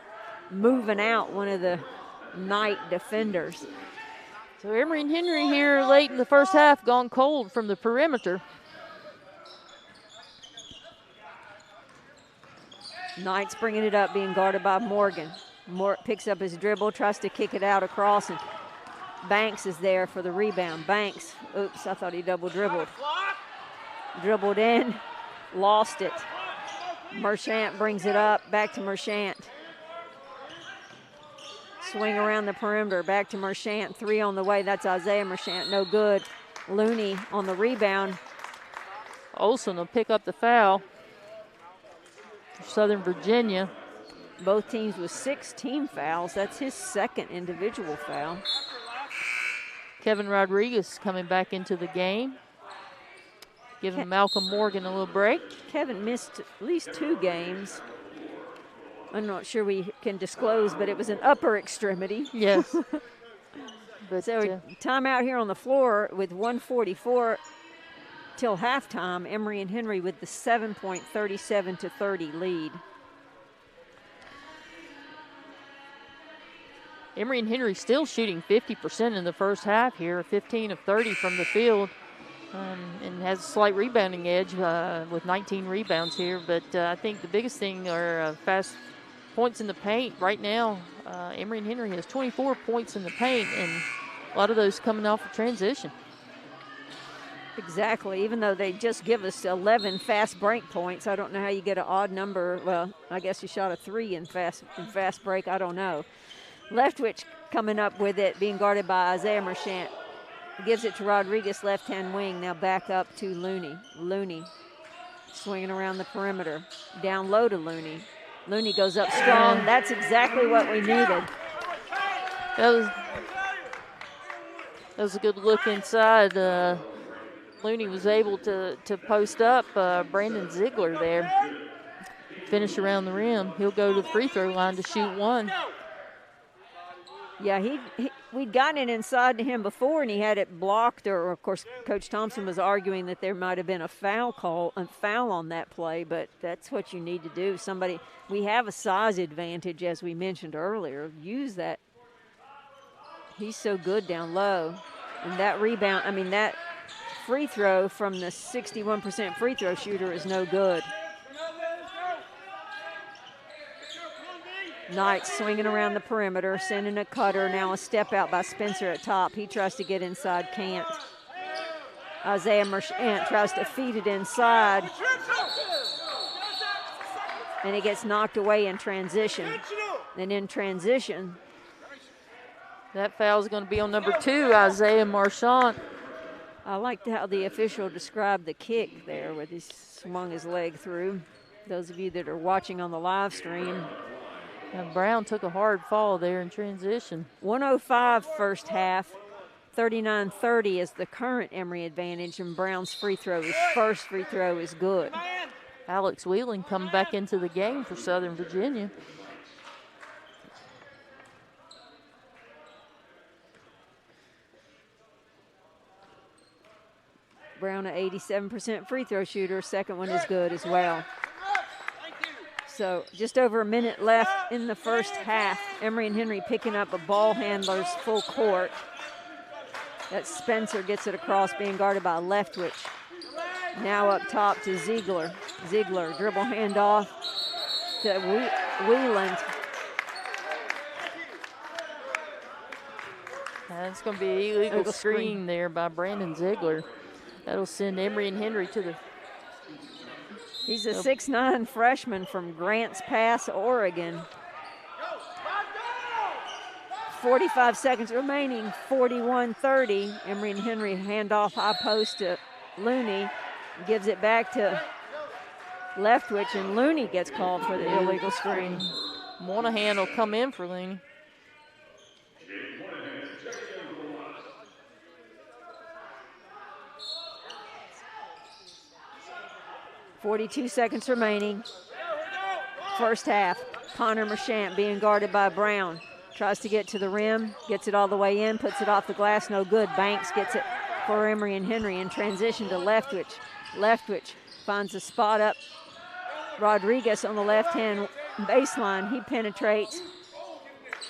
moving out one of the Knight defenders. So Emory and Henry here late in the first half gone cold from the perimeter. Knights bringing it up, being guarded by Morgan. Picks up his dribble, tries to kick it out across, and Banks is there for the rebound. Banks, oops, I thought he double dribbled. Dribbled in, lost it. Marchant brings it up, back to Marchant. Swing around the perimeter, back to Marchant. 3 on the way, that's Isaiah Marchant, no good. Looney on the rebound. Olson will pick up the foul for Southern Virginia. Both teams with 6 team fouls. That's his 2nd individual foul. Kevin Rodriguez coming back into the game, giving Malcolm Morgan a little break. Kevin missed at least 2 games. I'm not sure we can disclose, but it was an upper extremity. Yes. But, so timeout here on the floor with 1:44 till halftime. Emory and Henry with the 7-point 37-30 lead. Emory and Henry still shooting 50% in the first half here, 15 of 30 from the field, and has a slight rebounding edge with 19 rebounds here. But I think the biggest thing are fast points in the paint. Right now, Emory and Henry has 24 points in the paint, and a lot of those coming off of transition. Exactly. Even though they just give us 11 fast break points, I don't know how you get an odd number. Well, I guess you shot a 3 in fast break. I don't know. Leftwich coming up with it, being guarded by Isaiah Marchant. Gives it to Rodriguez, left-hand wing. Now back up to Looney. Looney swinging around the perimeter. Down low to Looney. Looney goes up strong. That's exactly what we needed. That was a good look inside. Looney was able to post up Brandon Ziegler there. Finish around the rim. He'll go to the free throw line to shoot one. Yeah, we'd gotten it inside to him before, and he had it blocked. Or of course, Coach Thompson was arguing that there might have been a foul on that play. But that's what you need to do. We have a size advantage, as we mentioned earlier. Use that. He's so good down low, and that rebound. I mean, that free throw from the 61% free throw shooter is no good. Knight swinging around the perimeter, sending a cutter. Now a step out by Spencer at top. He tries to get inside, can't. Isaiah Marchant tries to feed it inside. And it gets knocked away in transition. And in transition, that foul is going to be on number 2, Isaiah Marchant. I liked how the official described the kick there, where he swung his leg through. Those of you that are watching on the live stream. Now Brown took a hard fall there in transition. 105 first half, 39-30 is the current Emory advantage, and Brown's first free throw is good. Alex Wheeling coming back into the game for Southern Virginia. Brown, an 87% free throw shooter. Second one is good as well. So just over a minute left in the first half. Emory and Henry picking up a ball handler's full court. That Spencer gets it across, being guarded by Leftwich. Now up top to Ziegler. Ziegler, dribble handoff to Wheeland. That's going to be an illegal screen there by Brandon Ziegler. That'll send Emory and Henry to the... He's a 6'9" freshman from Grants Pass, Oregon. 45 seconds remaining, 41-30. Emory and Henry handoff high post to Looney. Gives it back to Leftwich, and Looney gets called for the illegal screen. Monahan will come in for Looney. .42 seconds remaining. First half. Connor Marchant being guarded by Brown. Tries to get to the rim, gets it all the way in, puts it off the glass, no good. Banks gets it for Emory and Henry in transition to Leftwich. Leftwich finds a spot up. Rodriguez on the left-hand baseline. He penetrates,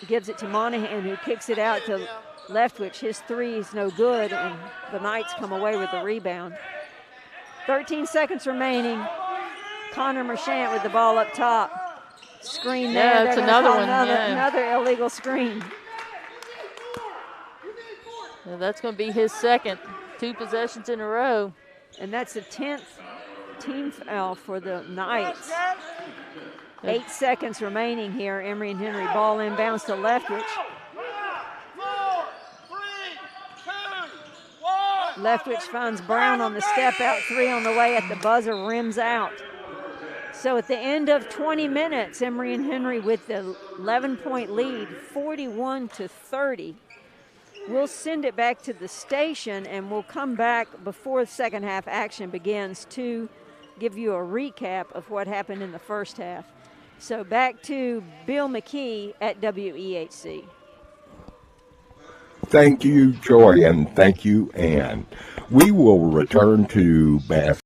gives it to Monahan, who kicks it out to Leftwich. His three is no good, and the Knights come away with the rebound. 13 seconds remaining. Connor Marchant with the ball up top. Screen there. Yeah, that's another one. Another illegal screen. Yeah, that's going to be his second. 2 possessions in a row. And that's the 10th team foul for the Knights. 8 seconds remaining here. Emory and Henry ball inbounds to Leftwich. Leftwich finds Brown on the step-out three on the way at the buzzer, rims out. So at the end of 20 minutes, Emory and Henry with the 11-point lead, 41-30. We'll send it back to the station, and we'll come back before the second half action begins to give you a recap of what happened in the first half. So back to Bill McKee at WEHC. Thank you, Joy, and thank you, Ann. We will return to basketball.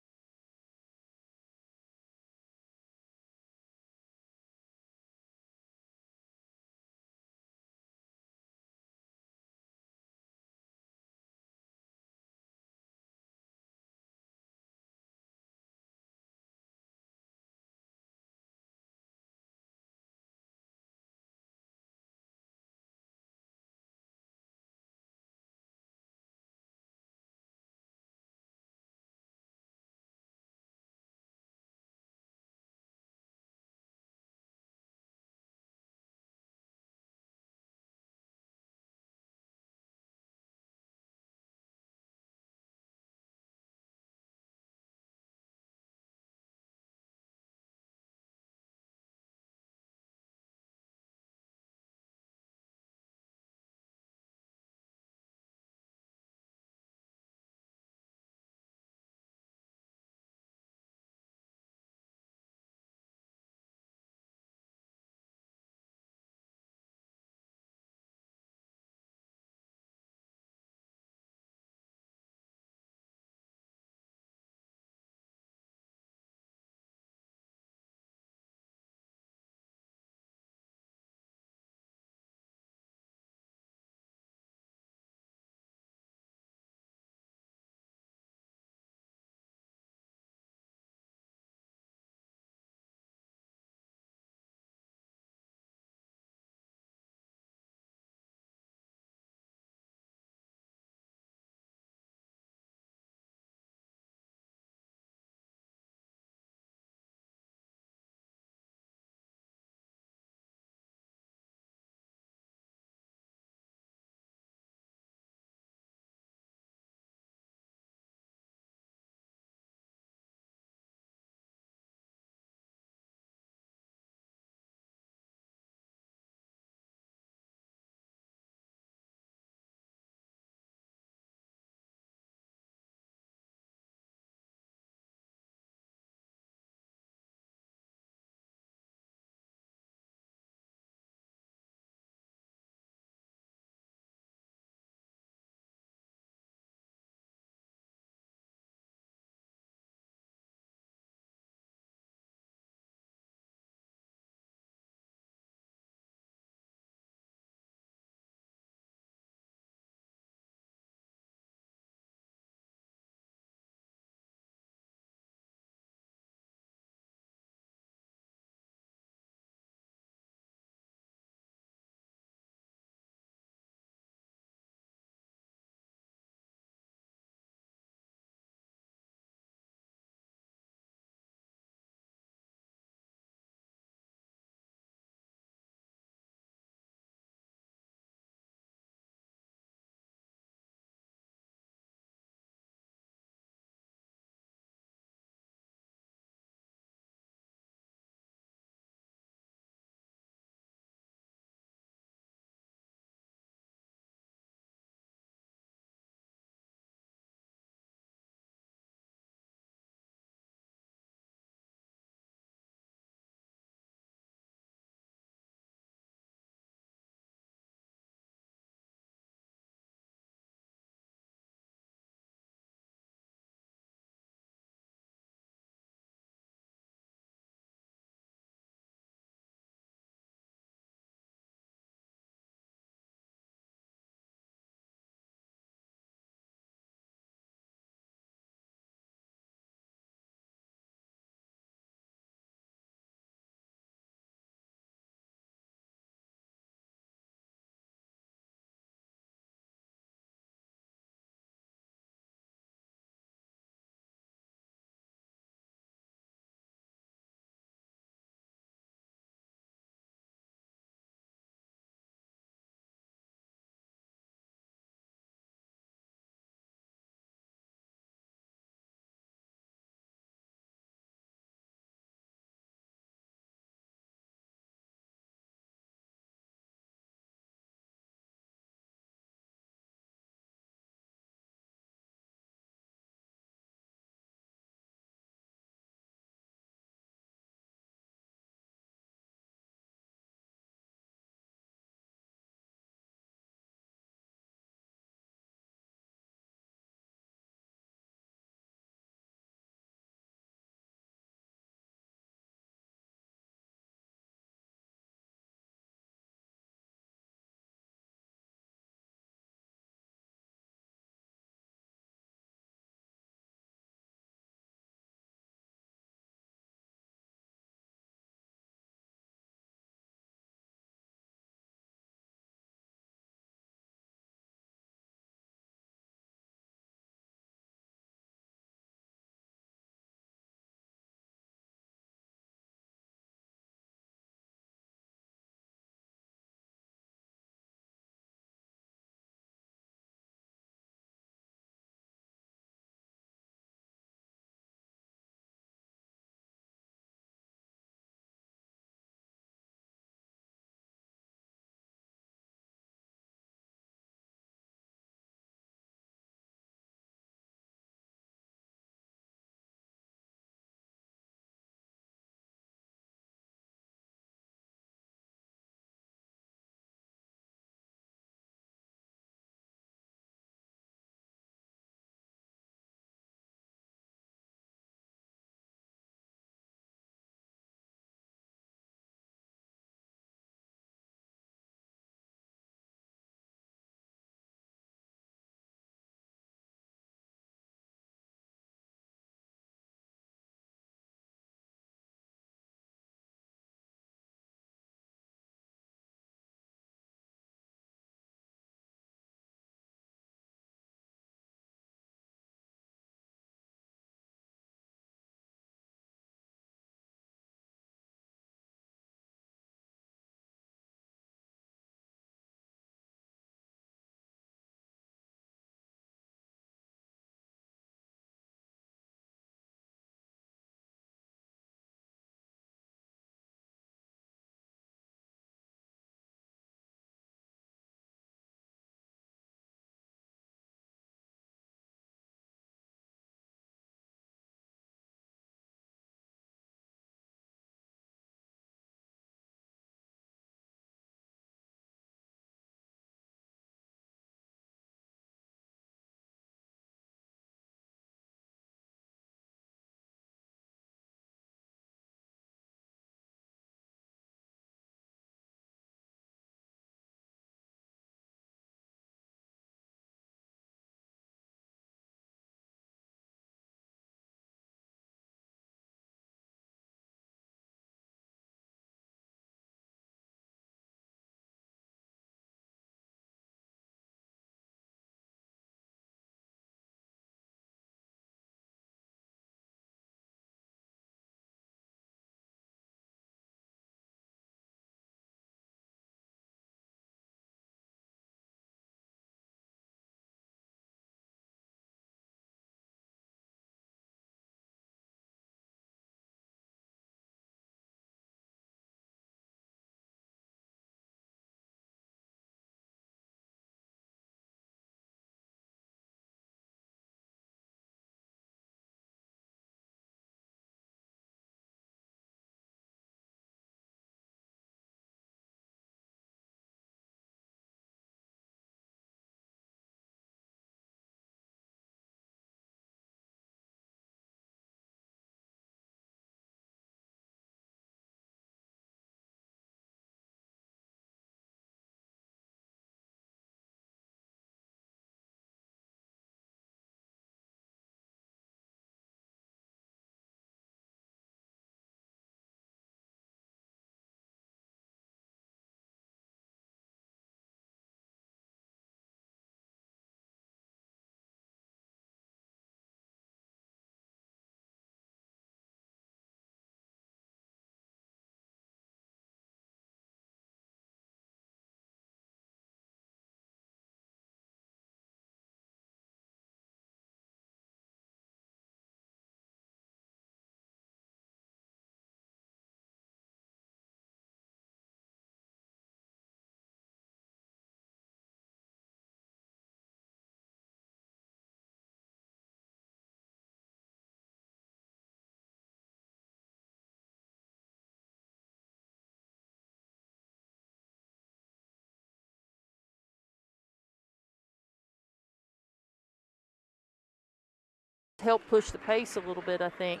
helped push the pace a little bit, I think.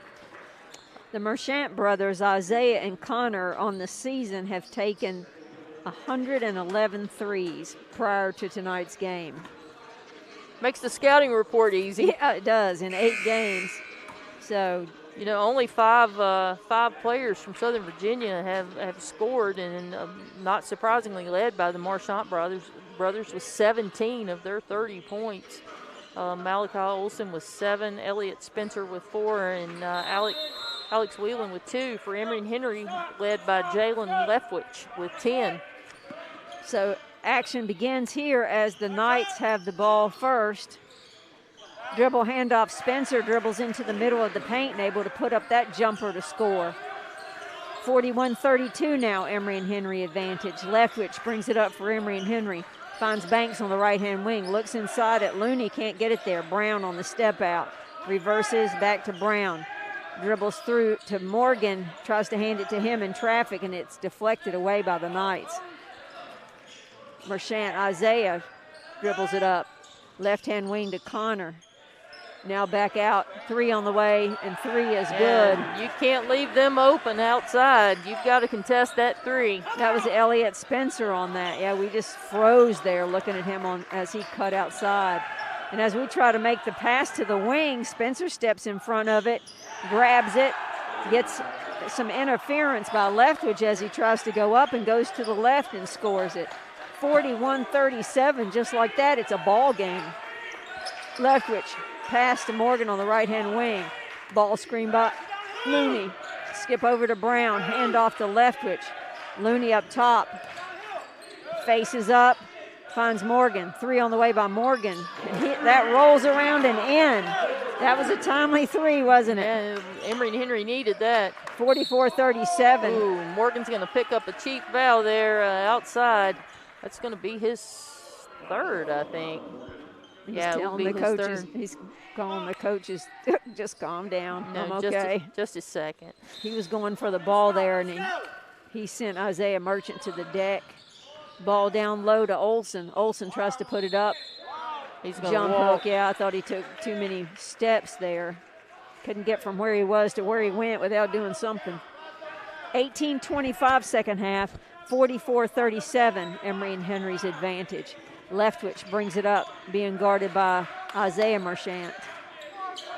The Marchant brothers, Isaiah and Connor, on the season have taken 111 threes prior to tonight's game. Makes the scouting report easy. Yeah, it does, in 8 games. So, you know, only five players from Southern Virginia have scored, and not surprisingly led by the Marchant brothers with 17 of their 30 points. Malachi Olson with 7, Elliott Spencer with 4, and Alex Whelan with 2. For Emory and Henry, led by Jalen Leftwich with 10. So action begins here as the Knights have the ball first. Dribble handoff, Spencer dribbles into the middle of the paint and able to put up that jumper to score. 41-32 now, Emory and Henry advantage. Leftwich brings it up for Emory and Henry. Finds Banks on the right-hand wing. Looks inside at Looney, can't get it there. Brown on the step out. Reverses, back to Brown. Dribbles through to Morgan, tries to hand it to him in traffic, and it's deflected away by the Knights. Marchant, Isaiah dribbles it up. Left-hand wing to Connor. Now back out, 3 on the way, and 3 is good. You can't leave them open outside. You've got to contest that 3. That was Elliott Spencer on that. Yeah, we just froze there looking at him as he cut outside. And as we try to make the pass to the wing, Spencer steps in front of it, grabs it, gets some interference by Leftwich as he tries to go up and goes to the left and scores it. 41-37, just like that, it's a ball game. Leftwich, pass to Morgan on the right-hand wing. Ball screen by Looney. Skip over to Brown, hand off to Leftwich. Looney up top, faces up, finds Morgan. 3 on the way by Morgan. And that rolls around and in. That was a timely 3, wasn't it? Yeah, Emory and Henry needed that. 44-37. Ooh, Morgan's going to pick up a cheap foul there outside. That's going to be his 3rd, I think. He's telling the coaches, he's calling the coaches, just calm down. No, I'm okay. Just a second. He was going for the ball there, and he sent Isaiah Merchant to the deck. Ball down low to Olson. Olson tries to put it up. He's going jump to walk. hook. Yeah, I thought he took too many steps there. Couldn't get from where he was to where he went without doing something. 18-25 second half. 44-37, Emory and Henry's advantage. Leftwich brings it up, being guarded by Isaiah Marchant.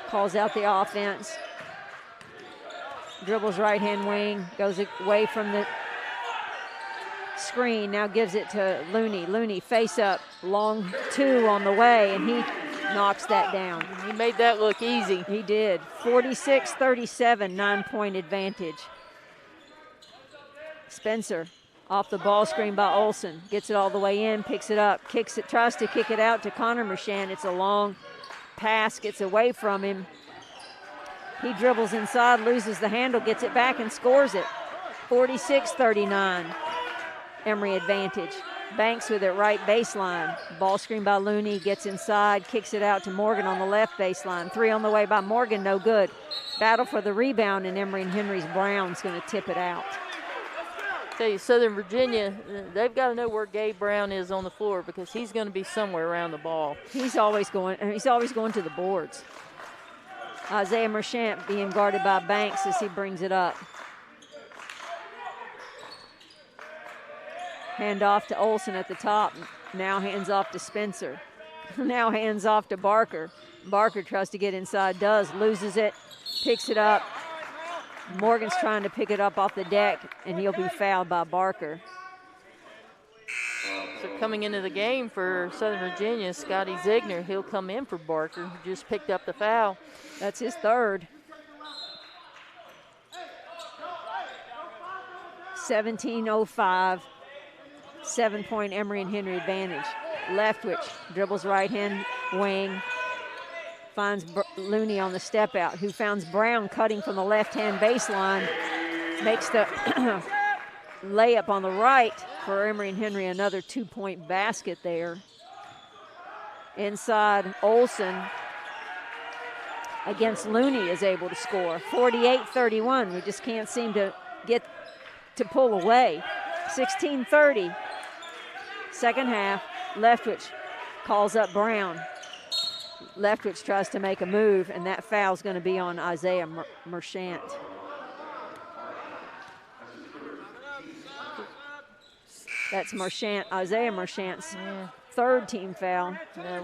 Calls out the offense. Dribbles right-hand wing, goes away from the screen, now gives it to Looney. Looney face up, long 2 on the way, and he knocks that down. He made that look easy. He did. 46-37, 9-point advantage. Spencer off the ball screen by Olson. Gets it all the way in, picks it up, kicks it, tries to kick it out to Connor Marchant. It's a long pass, gets away from him. He dribbles inside, loses the handle, gets it back and scores it. 46-39, Emory advantage. Banks with it right baseline. Ball screen by Looney, gets inside, kicks it out to Morgan on the left baseline. 3 on the way by Morgan, no good. Battle for the rebound, and Emory and Henry's Brown's going to tip it out. Tell you, Southern Virginia, they've got to know where Gabe Brown is on the floor, because he's going to be somewhere around the ball. He's always going to the boards. Isaiah Marchant being guarded by Banks as he brings it up. Hand off to Olson at the top. Now hands off to Spencer. Now hands off to Barker. Barker tries to get inside, does, loses it, picks it up. Morgan's trying to pick it up off the deck, and he'll be fouled by Barker. So coming into the game for Southern Virginia, Scotty Ziegner, he'll come in for Barker, who just picked up the foul. That's his 3rd. 17:05, 7-point Emory and Henry advantage. Leftwich dribbles right-hand wing. Finds Looney on the step out, who finds Brown cutting from the left-hand baseline. Makes the layup on the right for Emory and Henry, another 2-point basket there. Inside, Olson against Looney is able to score. 48-31, we just can't seem to get to pull away. 16-30, second half, Leftwich calls up Brown. Leftwich tries to make a move, and that foul's going to be on Isaiah Marchant. That's Isaiah Marchant's third team foul.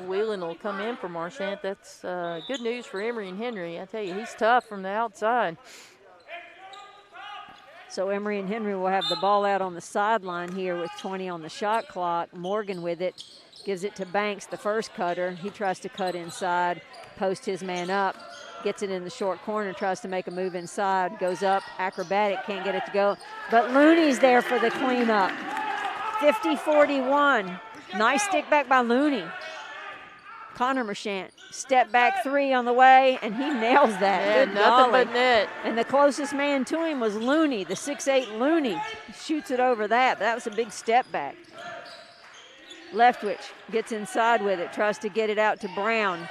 Whelan will come in for Marchant. That's good news for Emory and Henry. I tell you, he's tough from the outside. So Emory and Henry will have the ball out on the sideline here with 20 on the shot clock. Morgan with it, gives it to Banks, the first cutter. He tries to cut inside, post his man up, gets it in the short corner, tries to make a move inside, goes up, acrobatic, can't get it to go. But Looney's there for the cleanup. 50-41. Nice stick back by Looney. Connor Marchant, step back three on the way, and he nails that. Yeah, Good nothing golly. but net. And the closest man to him was Looney, the 6'8" Looney. Shoots it over that. That was a big step back. Leftwich gets inside with it, tries to get it out to Brown.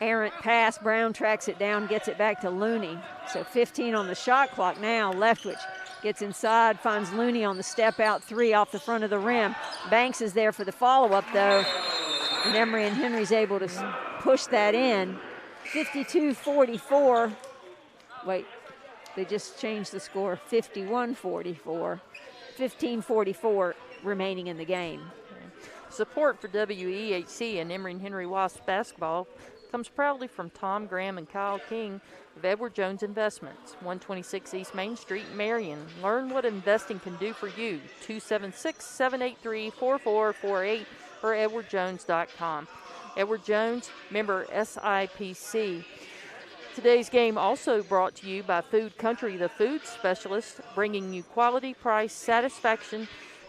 Errant pass, Brown tracks it down, gets it back to Looney. So 15 on the shot clock now. Leftwich gets inside, finds Looney on the step out three off the front of the rim. Banks is there for the follow-up, though. And Emory and Henry's able to push that in. 52-44. Wait, they just changed the score. 51-44. 15-44 remaining in the game. Support for WEHC and Emory and Henry Wasp basketball comes proudly from Tom Graham and Kyle King of Edward Jones Investments, 126 East Main Street, Marion. Learn what investing can do for you. 276-783-4448 or edwardjones.com. Edward Jones, member SIPC. Today's game also brought to you by Food Country, the food specialist, bringing you quality, price, satisfaction,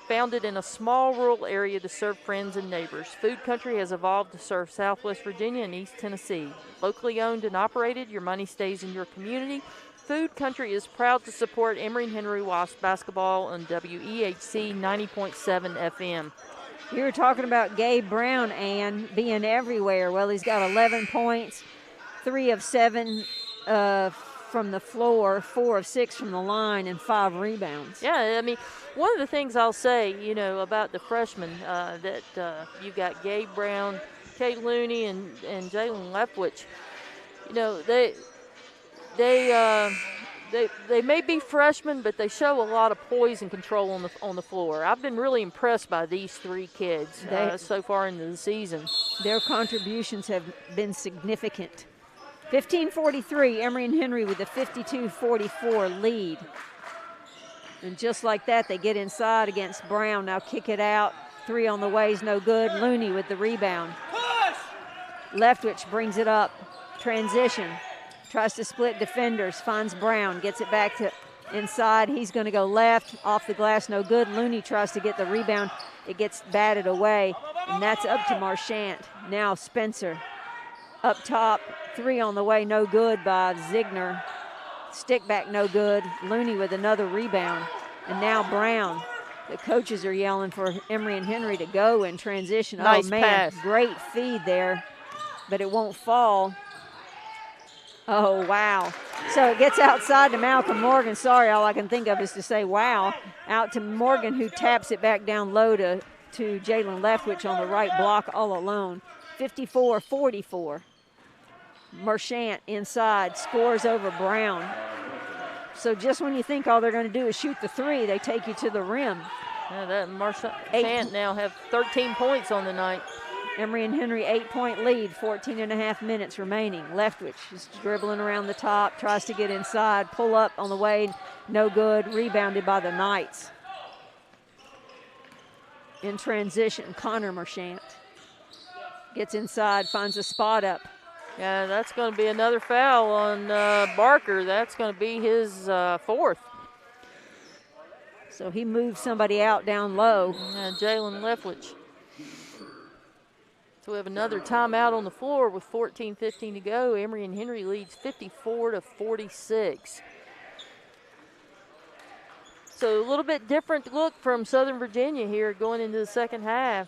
founded in a small rural area to serve friends and neighbors. Food Country has evolved to serve Southwest Virginia and East Tennessee. Locally owned and operated, your money stays in your community. Food Country is proud to support Emory and Henry Wasp basketball on WEHC 90.7 FM. You were talking about Gabe Brown, Ann, being everywhere. Well, he's got 11 points, 3 of 7 from the floor, 4 of 6 from the line, and 5 rebounds. Yeah, I mean, one of the things I'll say, about the freshmen, that you've got Gabe Brown, Kay Looney, and Jalen Leftwich. They may be freshmen, but they show a lot of poise and control on the floor. I've been really impressed by these three kids so far into the season. Their contributions have been significant. 15-43, Emory and Henry with a 52-44 lead. And just like that, they get inside against Brown. Now kick it out. 3 on the way is no good. Looney with the rebound. Leftwich brings it up. Transition. Tries to split defenders. Finds Brown. Gets it back to inside. He's going to go left. Off the glass, no good. Looney tries to get the rebound. It gets batted away. And that's up to Marchant. Now Spencer. Up top. 3 on the way, no good by Ziegner. Stick back, no good. Looney with another rebound. And now Brown. The coaches are yelling for Emory and Henry to go in transition. Nice oh, man, pass. Great feed there, but it won't fall. Oh, wow. So it gets outside to Malcolm Morgan. Sorry, all I can think of is to say wow. Out to Morgan, who taps it back down low to Jalen Leftwich on the right block all alone. 54-44. Marchant inside, scores over Brown. So just when you think all they're going to do is shoot the 3, they take you to the rim. Yeah, that Marchant now have 13 points on the night. Emory and Henry 8-point lead, 14.5 minutes remaining. Leftwich is dribbling around the top, tries to get inside, pull up on the way, no good, rebounded by the Knights. In transition, Connor Marchant gets inside, finds a spot up. Yeah, that's going to be another foul on Barker. That's going to be his 4th. So he moves somebody out down low. Jalen Leftwich. So we have another timeout on the floor with 14:15 to go. Emory and Henry leads 54-46. So a little bit different look from Southern Virginia here going into the second half.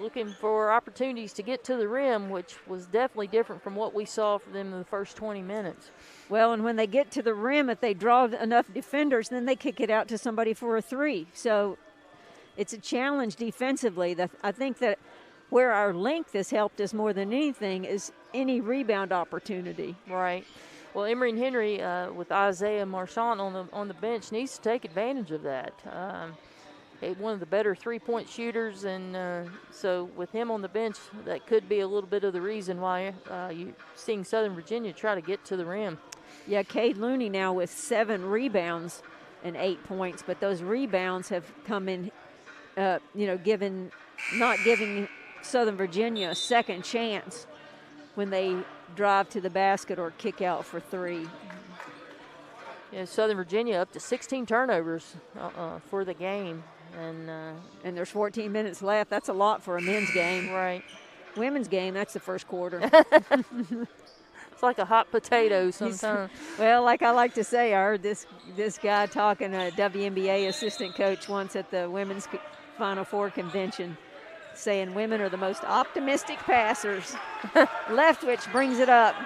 Looking for opportunities to get to the rim, which was definitely different from what we saw from them in the first 20 minutes. Well, and when they get to the rim, if they draw enough defenders, then they kick it out to somebody for a 3. So it's a challenge defensively. I think that where our length has helped us more than anything is any rebound opportunity. Right. Well, Emory and Henry with Isaiah Marchant on the bench needs to take advantage of that. One of the better three-point shooters, and so with him on the bench, that could be a little bit of the reason why you're seeing Southern Virginia try to get to the rim. Yeah, Cade Looney now with 7 rebounds and 8 points, but those rebounds have come in, not giving Southern Virginia a second chance when they drive to the basket or kick out for 3. Yeah, Southern Virginia up to 16 turnovers for the game. And there's 14 minutes left. That's a lot for a men's game. Right. Women's game, that's the first quarter. It's like a hot potato sometimes. Well, like I like to say, I heard this guy talking, a WNBA assistant coach once at the Women's Final Four convention, saying women are the most optimistic passers. Leftwich brings it up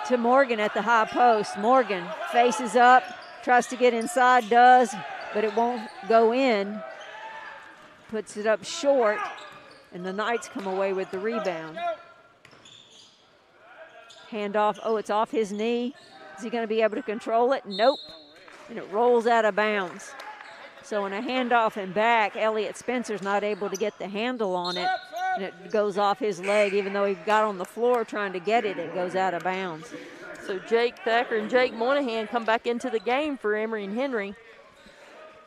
to Morgan at the high post. Morgan faces up, tries to get inside, does, but it won't go in. Puts it up short, and the Knights come away with the rebound. Handoff, it's off his knee. Is he going to be able to control it? Nope. And it rolls out of bounds. So in a handoff and back, Elliott Spencer's not able to get the handle on it, and it goes off his leg. Even though he got on the floor trying to get it, it goes out of bounds. So Jake Thacker and Jake Moynihan come back into the game for Emory and Henry.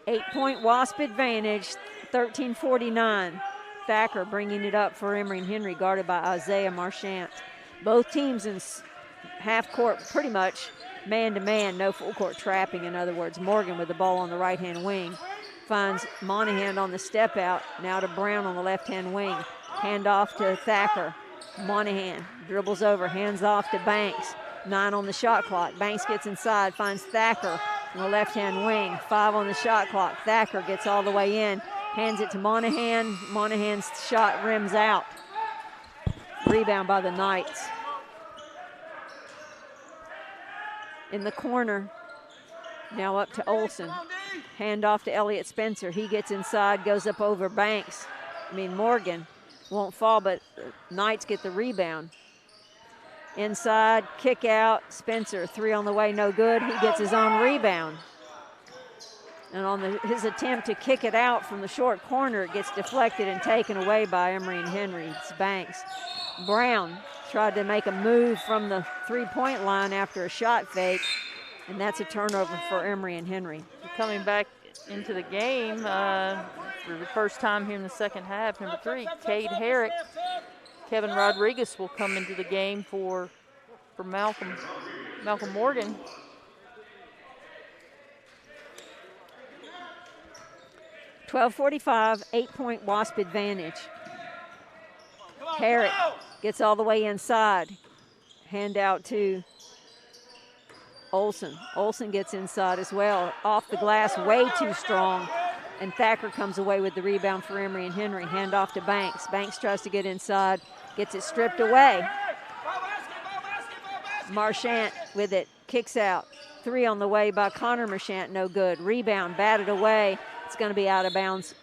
8-point Wasp advantage, 13:49. Thacker bringing it up for Emory and Henry, guarded by Isaiah Marchant. Both teams in half court, pretty much man-to-man, no full-court trapping, in other words. Morgan with the ball on the right-hand wing. Finds Monahan on the step-out, now to Brown on the left-hand wing. Hand off to Thacker. Monahan dribbles over, hands off to Banks. 9 on the shot clock. Banks gets inside, finds Thacker on the left-hand wing. 5 on the shot clock. Thacker gets all the way in, hands it to Monahan. Monahan's shot rims out. Rebound by the Knights. In the corner, now up to Olsen. Hand off to Elliott Spencer. He gets inside, goes up over Banks. Morgan won't fall, but Knights get the rebound. Inside, kick out, Spencer, 3 on the way, no good. He gets his own rebound. And on his attempt to kick it out from the short corner, it gets deflected and taken away by Emory and Henry. It's Banks. Brown tried to make a move from the three-point line after a shot fake, and that's a turnover for Emory and Henry. Coming back into the game for the first time here in the second half, number 3, Cade Herrick. Kevin Rodriguez will come into the game for Malcolm Morgan. .45, 8-point Wasp advantage. Herrick gets all the way inside. Hand out to Olsen. Olsen gets inside as well. Off the glass, way too strong. And Thacker comes away with the rebound for Emory and Henry. Hand off to Banks. Banks tries to get inside, gets it stripped away. Marchant with it, kicks out. 3 on the way by Connor Marchant, no good. Rebound, batted away. It's going to be out of bounds.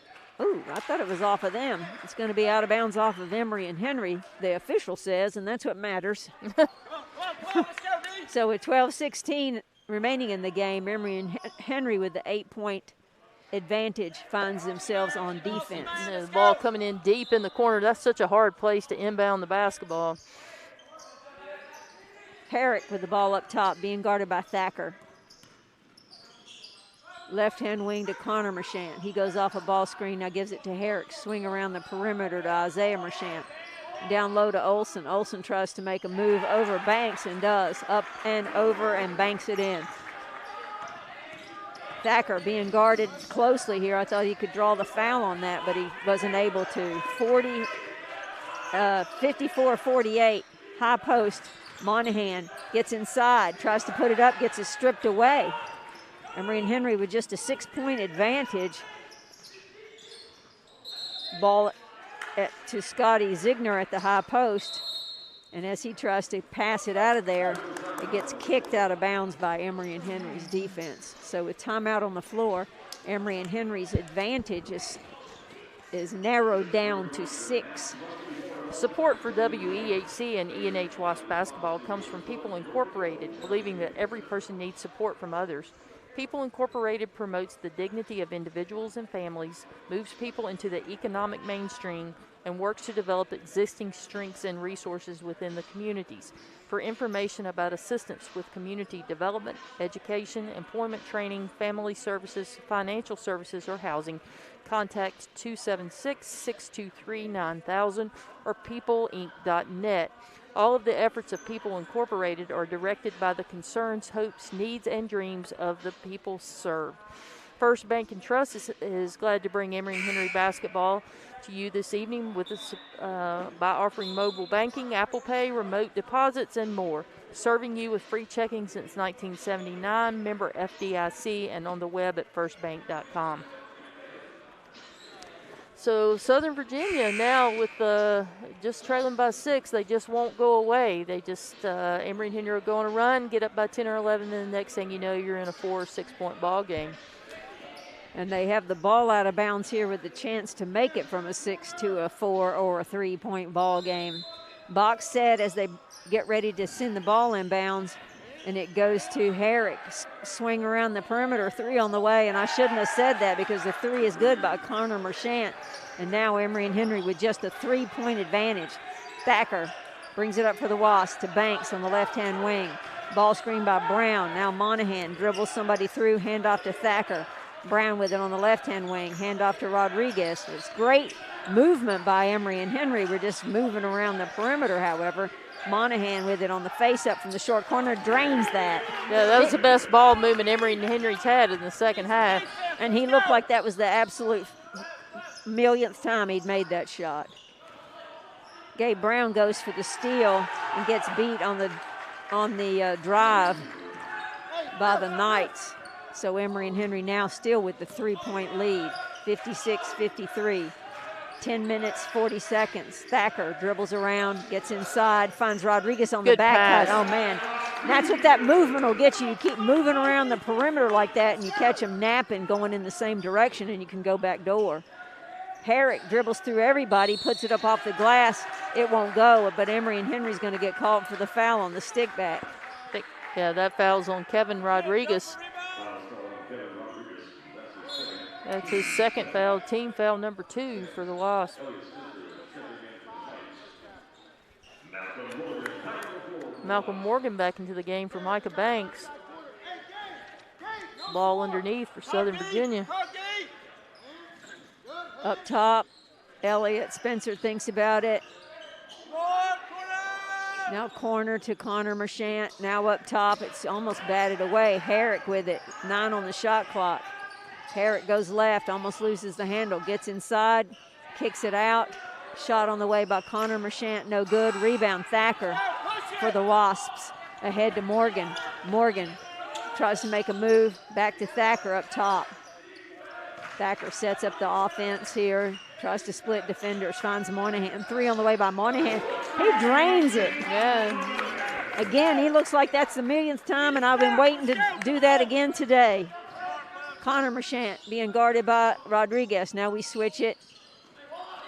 Ooh, I thought it was off of them. It's going to be out of bounds off of Emory and Henry, the official says, and that's what matters. So with 12:16 remaining in the game, Emory and Henry with the 8-point advantage finds themselves on defense. The ball coming in deep in the corner. That's such a hard place to inbound the basketball. Herrick with the ball up top, being guarded by Thacker. Left-hand wing to Connor Marchant. He goes off a ball screen, now gives it to Herrick. Swing around the perimeter to Isaiah Marchant. Down low to Olsen. Olsen tries to make a move over Banks and does. Up and over and banks it in. Thacker being guarded closely here. I thought he could draw the foul on that, but he wasn't able to. 54-48, high post. Monahan gets inside, tries to put it up, gets it stripped away. Emory and Henry with just a 6-point advantage. Ball to Scotty Ziegner at the high post. And as he tries to pass it out of there, it gets kicked out of bounds by Emory and Henry's defense. So with timeout on the floor, Emory and Henry's advantage is is narrowed down to 6. Support for WEHC and ENH Wasp basketball comes from People Incorporated, believing that every person needs support from others. People Incorporated promotes the dignity of individuals and families, moves people into the economic mainstream, and works to develop existing strengths and resources within the communities. For information about assistance with community development, education, employment training, family services, financial services, or housing, contact 276-623-9000 or peopleinc.net. All of the efforts of People Incorporated are directed by the concerns, hopes, needs, and dreams of the people served. First Bank and Trust is glad to bring Emory and Henry basketball to you this evening with us, by offering mobile banking, Apple Pay, remote deposits, and more. Serving you with free checking since 1979, member FDIC, and on the web at firstbank.com. So Southern Virginia now with just trailing by 6, they just won't go away. They just, Emory and Henry are going to run, get up by 10 or 11, and the next thing you know, you're in a 4 or 6 point ball game. And they have the ball out of bounds here with the chance to make it from a 6 to a 4 or a 3 point ball game. Box set as they get ready to send the ball in bounds, and it goes to Herrick. Swing around the perimeter, 3 on the way, and I shouldn't have said that because the 3 is good by Connor Marchant. And now Emory and Henry with just a 3 point advantage. Thacker brings it up for the Wasps to Banks on the left-hand wing. Ball screen by Brown. Now Monahan dribbles somebody through, handoff to Thacker. Brown with it on the left-hand wing, handoff to Rodriguez. It's great movement by Emory and Henry. We're just moving around the perimeter, however. Monahan with it on the face-up from the short corner, drains that. Yeah, that was the best ball movement Emory and Henry's had in the second half. And he looked like that was the absolute millionth time he'd made that shot. Gabe Brown goes for the steal and gets beat on the drive by the Knights. So Emory and Henry now still with the 3 point lead, 56-53. 10 minutes, 40 seconds. Thacker dribbles around, gets inside, finds Rodriguez on the back cut. Oh, man. That's what that movement will get you. You keep moving around the perimeter like that, and you catch them napping, going in the same direction, and you can go back door. Herrick dribbles through everybody, puts it up off the glass. It won't go, but Emory and Henry's going to get called for the foul on the stick back. Yeah, that foul's on Kevin Rodriguez. That's his second foul, team foul number 2 for the Wasps. Malcolm Morgan back into the game for Micah Banks. Ball underneath for Southern Virginia. Up top, Elliott Spencer thinks about it. Now corner to Connor Marchant. Now up top, it's almost batted away. Herrick with it, 9 on the shot clock. Herrick goes left, almost loses the handle, gets inside, kicks it out. Shot on the way by Connor Marchant, no good. Rebound, Thacker for the Wasps. Ahead to Morgan. Morgan tries to make a move, back to Thacker up top. Thacker sets up the offense here, tries to split defenders, finds Monahan. 3 on the way by Monahan. He drains it. Yeah. Again, he looks like that's the millionth time, and I've been waiting to do that again today. Connor Marchant being guarded by Rodriguez. Now we switch it.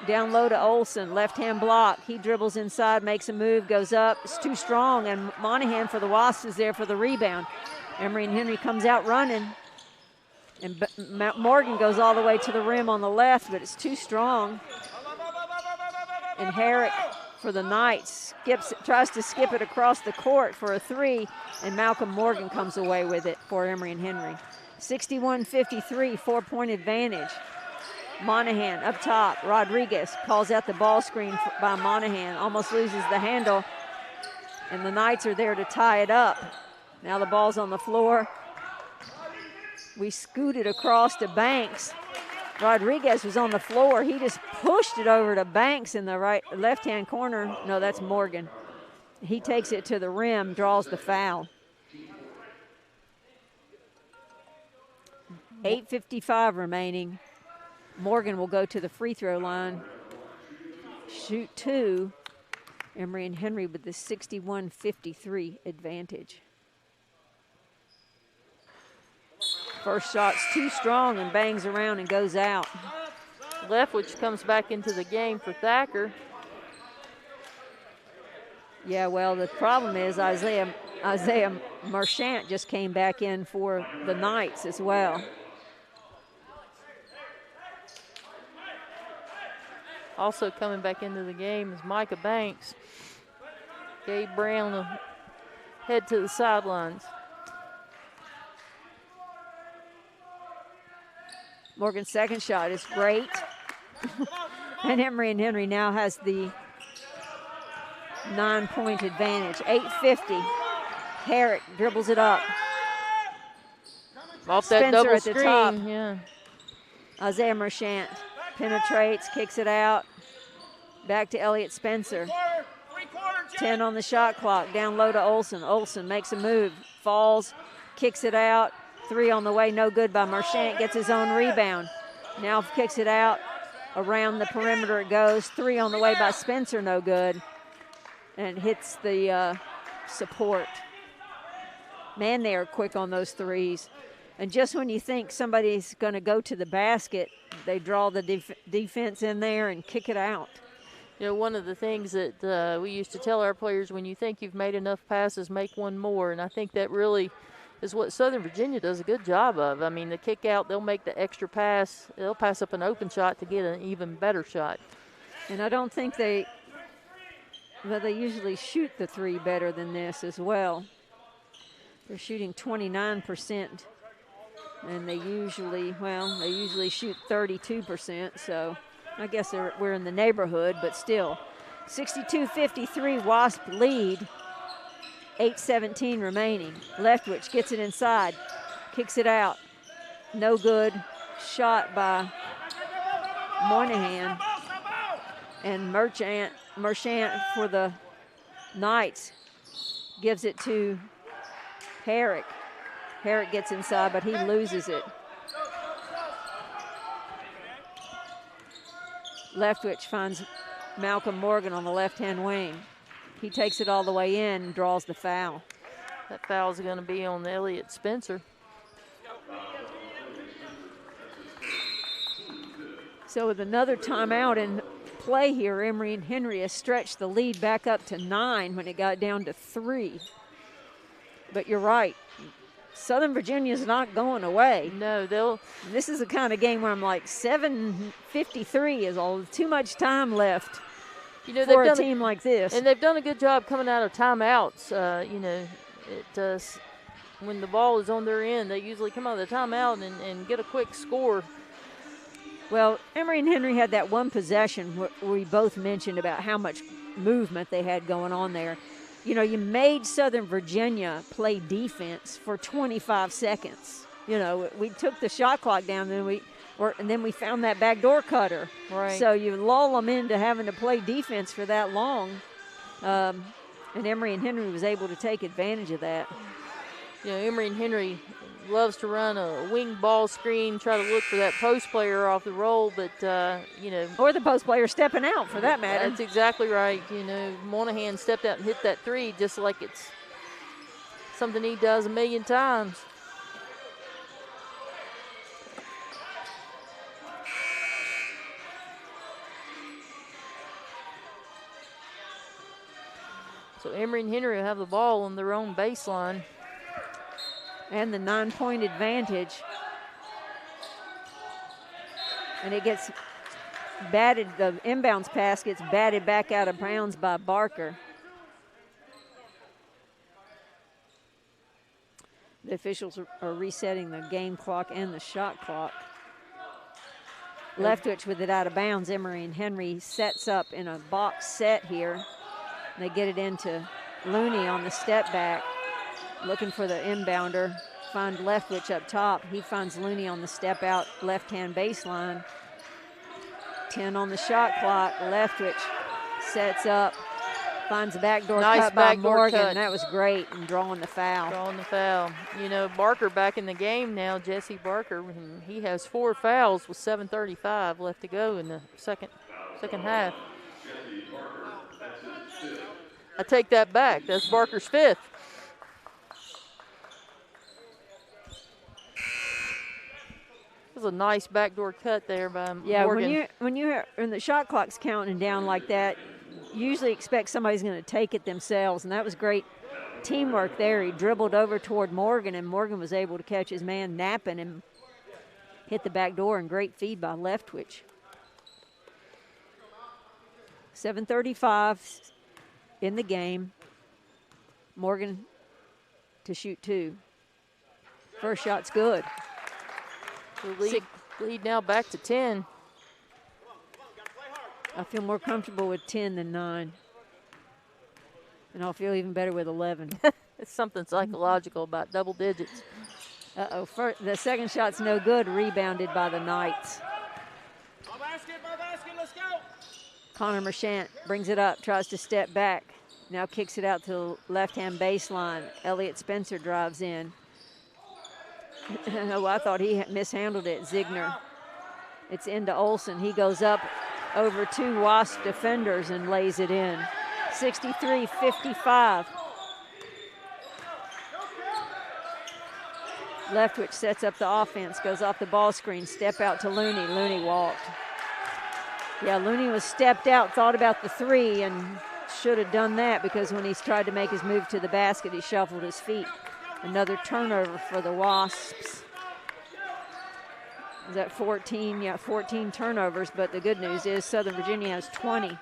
Down low to Olsen, left-hand block. He dribbles inside, makes a move, goes up. It's too strong, and Monahan for the Wasps is there for the rebound. Emory and Henry comes out running, and Morgan goes all the way to the rim on the left, but it's too strong. And Herrick for the Knights tries to skip it across the court for a 3, and Malcolm Morgan comes away with it for Emory and Henry. 61-53, 4 point advantage. Monahan up top. Rodriguez calls out the ball screen by Monahan. Almost loses the handle. And the Knights are there to tie it up. Now the ball's on the floor. We scooted across to Banks. Rodriguez was on the floor. He just pushed it over to Banks in the left-hand corner. No, that's Morgan. He takes it to the rim, draws the foul. 8:55 remaining. Morgan will go to the free throw line. Shoot 2. Emory and Henry with the 61-53 advantage. First shot's too strong and bangs around and goes out. Leftwich comes back into the game for Thacker. Yeah, well, the problem is Isaiah Marchant just came back in for the Knights as well. Also coming back into the game is Micah Banks. Gabe Brown will head to the sidelines. Morgan's second shot is great. And Emory and Henry now has the 9-point advantage. 8:50. Herrick dribbles it up. Off that Spencer double at the screen, top. yeah. Isaiah Marchant penetrates, kicks it out. Back to Elliott Spencer. 10 on the shot clock. Down low to Olsen. Olsen makes a move, falls, kicks it out. 3 on the way, no good by Marchant. Gets his own rebound. Now kicks it out. Around the perimeter it goes. 3 on the way by Spencer, no good. And hits the support. Man, they are quick on those threes. And just when you think somebody's going to go to the basket, they draw the defense in there and kick it out. You know, one of the things that we used to tell our players, when you think you've made enough passes, make one more. And I think that really is what Southern Virginia does a good job of. I mean, the kick out, they'll make the extra pass. They'll pass up an open shot to get an even better shot. And I don't think they usually shoot the 3 better than this as well. They're shooting 29%. And they usually shoot 32%, so I guess we're in the neighborhood, but still. 62-53 Wasp lead, 8:17 remaining. Leftwich gets it inside, kicks it out. No good. Shot by Moynihan. And Marchant for the Knights gives it to Herrick. Herrick gets inside, but he loses it. Leftwich finds Malcolm Morgan on the left-hand wing. He takes it all the way in and draws the foul. That foul is going to be on Elliott Spencer. So with another timeout in play here, Emory and Henry has stretched the lead back up to 9 when it got down to 3. But you're right. Southern Virginia's not going away. No, This is the kind of game where I'm like, 7:53 is all too much time left for a team like this. And they've done a good job coming out of timeouts. When the ball is on their end, they usually come out of the timeout and get a quick score. Well, Emory and Henry had that one possession where we both mentioned about how much movement they had going on there. You know, you made Southern Virginia play defense for 25 seconds. You know, we took the shot clock down, and then we found that backdoor cutter. Right. So you lull them into having to play defense for that long. And Emory and Henry was able to take advantage of that. You know, Emory and Henry loves to run a wing ball screen, try to look for that post player off the roll, but, Or the post player stepping out, for that matter. That's exactly right. You know, Moynihan stepped out and hit that 3 just like it's something he does a million times. So Emory and Henry have the ball on their own baseline. And the 9-point advantage. And it gets batted, the inbounds pass gets batted back out of bounds by Barker. The officials are resetting the game clock and the shot clock. Leftwich with it out of bounds. Emory and Henry sets up in a box set here. They get it into Looney on the step back. Looking for the inbounder, find Leftwich up top. He finds Looney on the step out left-hand baseline. 10 on the shot clock. Leftwich sets up, finds a backdoor cut by Morgan. Cut. That was great in drawing the foul. You know, Barker back in the game now, Jesse Barker. He has 4 fouls with 7:35 left to go in the second half. I take that back. That's Barker's 5th. It was a nice backdoor cut there by Yeah, Morgan. when the shot clock's counting down like that, you usually expect somebody's going to take it themselves, and that was great teamwork there. He dribbled over toward Morgan, and Morgan was able to catch his man napping and hit the back door, and great feed by Leftwich. 7:35 in the game. Morgan to shoot 2. First shot's good. The lead now back to 10. I feel more comfortable with 10 than 9. And I'll feel even better with 11. It's something psychological about double digits. Uh-oh, the second shot's no good, rebounded by the Knights. My basket, let's go. Connor Marchant brings it up, tries to step back. Now kicks it out to the left-hand baseline. Elliott Spencer drives in. Oh, I thought he mishandled it, Ziegner. It's into Olsen. He goes up over 2 Wasp defenders and lays it in. 63-55. Leftwich sets up the offense, goes off the ball screen, step out to Looney. Looney walked. Yeah, Looney was stepped out, thought about the 3, and should have done that because when he's tried to make his move to the basket, he shuffled his feet. Another turnover for the Wasps. Is that 14? Yeah, 14 turnovers, but the good news is Southern Virginia has 20.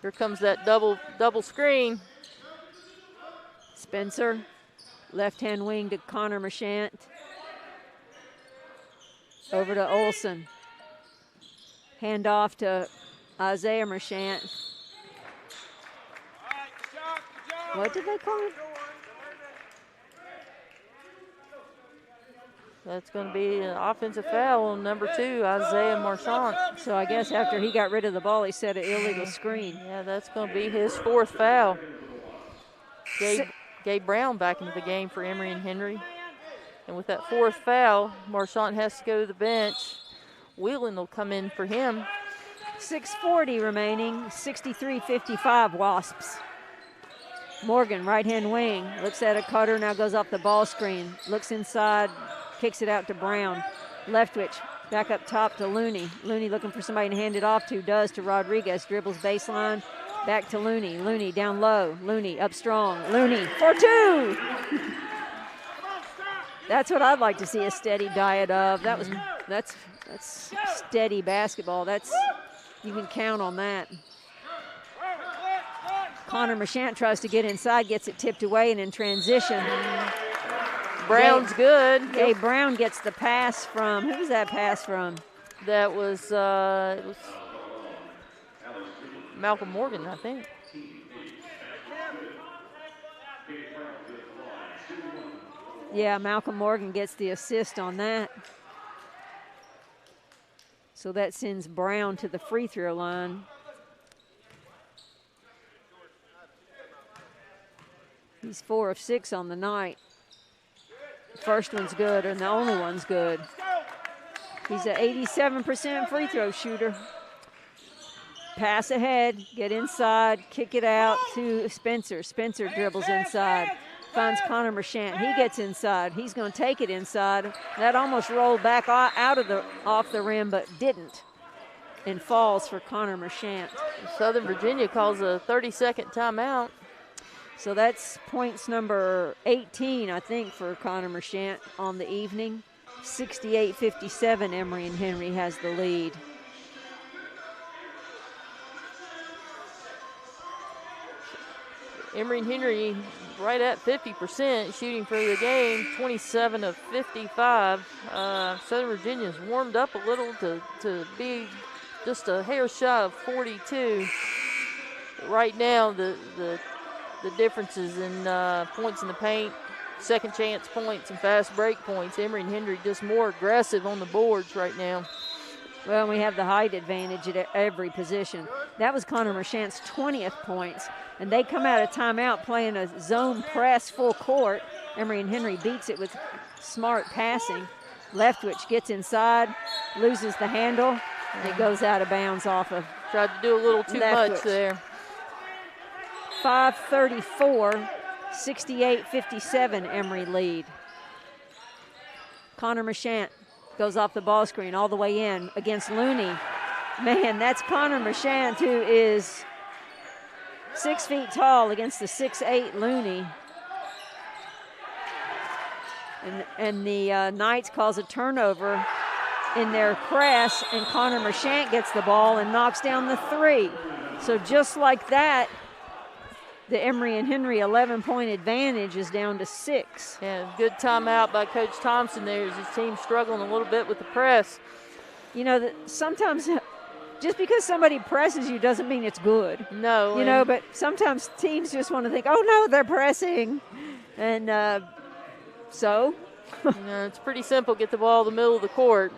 Here comes that double screen. Spencer, left-hand wing to Connor Marchant. Over to Olsen. Hand off to Isaiah Marchant. What did they call him? That's going to be an offensive foul on number 2, Isaiah Marchant. So I guess after he got rid of the ball, he set an illegal screen. Yeah, that's going to be his 4th foul. Gabe Brown back into the game for Emory and Henry. And with that 4th foul, Marchant has to go to the bench. Whelan will come in for him. 6:40 remaining, 63-55 Wasps. Morgan, right-hand wing, looks at a cutter, now goes off the ball screen, looks inside, kicks it out to Brown. Leftwich, back up top to Looney. Looney looking for somebody to hand it off to, does to Rodriguez, dribbles baseline, back to Looney. Looney down low, Looney up strong. Looney for 2! That's what I'd like to see a steady diet of. That's steady basketball. You can count on that. Connor Marchant tries to get inside, gets it tipped away, and in transition. Brown's good. Gabe Brown gets the pass from, who was that pass from? That was, it was Malcolm Morgan, I think. Yeah, Malcolm Morgan gets the assist on that. So that sends Brown to the free throw line. He's 4 of 6 on the night. First one's good, and the only one's good. He's an 87% free throw shooter. Pass ahead, get inside, kick it out to Spencer. Spencer dribbles inside, finds Connor Marchant. He gets inside. He's going to take it inside. That almost rolled back off the rim, but didn't, and falls for Connor Marchant. Southern Virginia calls a 30-second timeout. So that's points number 18, I think, for Connor Marchant on the evening. 68-57, Emory and Henry has the lead. Emory and Henry right at 50% shooting for the game, 27 of 55. Southern Virginia's warmed up a little to be just a hair shy of 42. Right now, the differences in points in the paint, second chance points, and fast break points. Emory and Henry just more aggressive on the boards right now. Well, we have the height advantage at every position. That was Connor Marchant's 20th points, and they come out of timeout playing a zone press full court. Emory and Henry beats it with smart passing. Leftwich gets inside, loses the handle, and it goes out of bounds off of Tried to do a little too Leftwich. much there. 5:34, 68-57 Emory lead. Connor Marchant goes off the ball screen all the way in against Looney. Man, that's Connor Marchant, who is 6 feet tall against the 6'8" Looney. And the Knights calls a turnover in their press, and Connor Marchant gets the ball and knocks down the 3. So just like that, the Emory and Henry 11-point advantage is down to 6. Yeah, good timeout by Coach Thompson there as his team's struggling a little bit with the press. You know, sometimes just because somebody presses you doesn't mean it's good. No. You know, but sometimes teams just want to think, oh, no, they're pressing. And so. It's pretty simple. Get the ball in the middle of the court.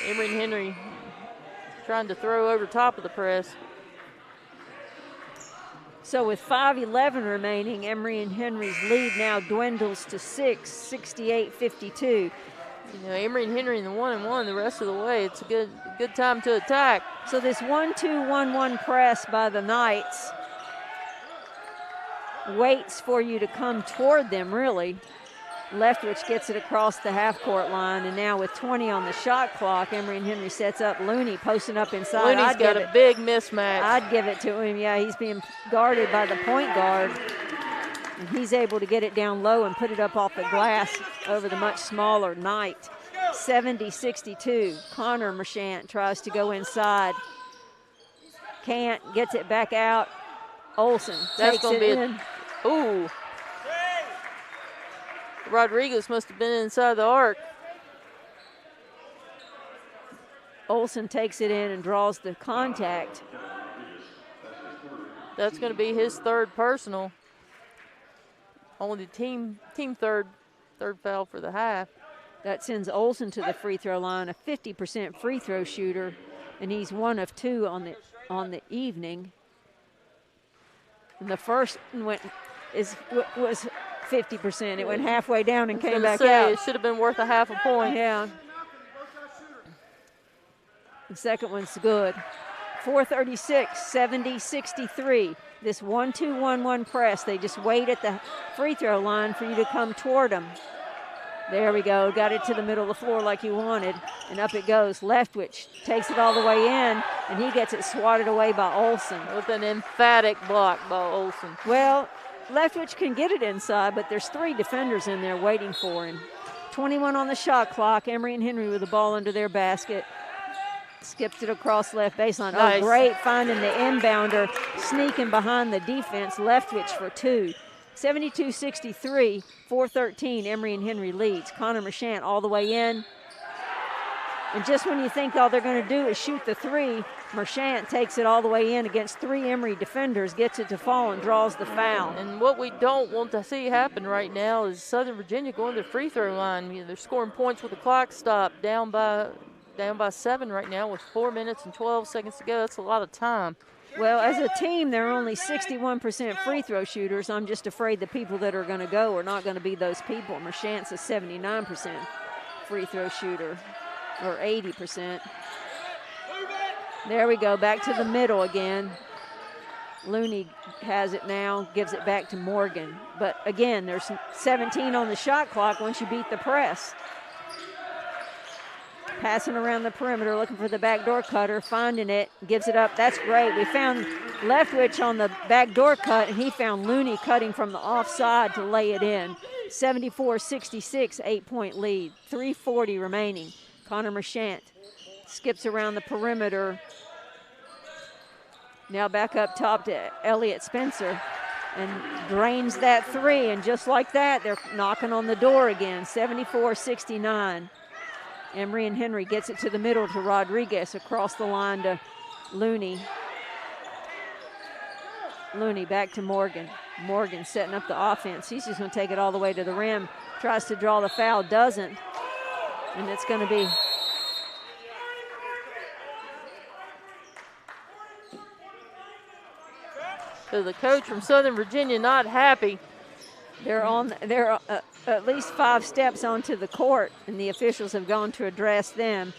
Emory and Henry trying to throw over top of the press. So with 5:11 remaining, Emory and Henry's lead now dwindles to 6, 68-52. You know, Emory and Henry in the 1-1 the rest of the way. It's a good time to attack. So this 1-2-1-1 press by the Knights waits for you to come toward them, really. Leftwich gets it across the half-court line, and now with 20 on the shot clock, Emory and Henry sets up Looney posting up inside. Looney's got a big mismatch. I'd give it to him. Yeah, he's being guarded by the point guard, and he's able to get it down low and put it up off the glass over the much smaller Knight. 70-62. Connor Marchant tries to go inside. Can't, gets it back out. Olsen takes it in. Ooh. Rodriguez must have been inside the arc. Olsen takes it in and draws the contact. That's going to be his third personal. Only the team third foul for the half. That sends Olsen to the free throw line, a 50% free throw shooter, and he's 1 of 2 on the evening. And the first one was 50%. It went halfway down and came back out. It should have been worth a half a point. Yeah. The second one's good. 4:36, 70-63. This 1-2-1-1 press. They just wait at the free throw line for you to come toward them. There we go. Got it to the middle of the floor like you wanted, and up it goes. Leftwich takes it all the way in, and he gets it swatted away by Olsen. With an emphatic block by Olsen. Well, Leftwich can get it inside, but there's 3 defenders in there waiting for him. 21 on the shot clock. Emory and Henry with the ball under their basket. Skips it across left baseline. Nice. Oh, great finding the inbounder, sneaking behind the defense. Leftwich for 2. 72-63, 4:13. Emory and Henry leads. Connor Marchant all the way in. And just when you think all they're going to do is shoot the 3, Marchant takes it all the way in against 3 Emory defenders, gets it to fall, and draws the foul. And what we don't want to see happen right now is Southern Virginia going to the free throw line. You know, they're scoring points with the clock stopped, down by 7 right now with 4 minutes and 12 seconds to go. That's a lot of time. Well, as a team, they're only 61% free throw shooters. I'm just afraid the people that are going to go are not going to be those people. Marchant's a 79% free throw shooter, or 80%. There we go, back to the middle again. Looney has it now, gives it back to Morgan. But again, there's 17 on the shot clock once you beat the press. Passing around the perimeter, looking for the backdoor cutter, finding it, gives it up. That's great. We found Leftwich on the backdoor cut, and he found Looney cutting from the offside to lay it in. 74-66, 8-point lead. 3:40 remaining. Connor Marchant skips around the perimeter. Now back up top to Elliott Spencer and drains that 3. And just like that, they're knocking on the door again. 74-69. Emory and Henry gets it to the middle to Rodriguez, across the line to Looney. Looney back to Morgan. Morgan setting up the offense. He's just going to take it all the way to the rim. Tries to draw the foul, doesn't. And it's going to be So the coach from Southern Virginia not happy. They're at least 5 steps onto the court, and the officials have gone to address them.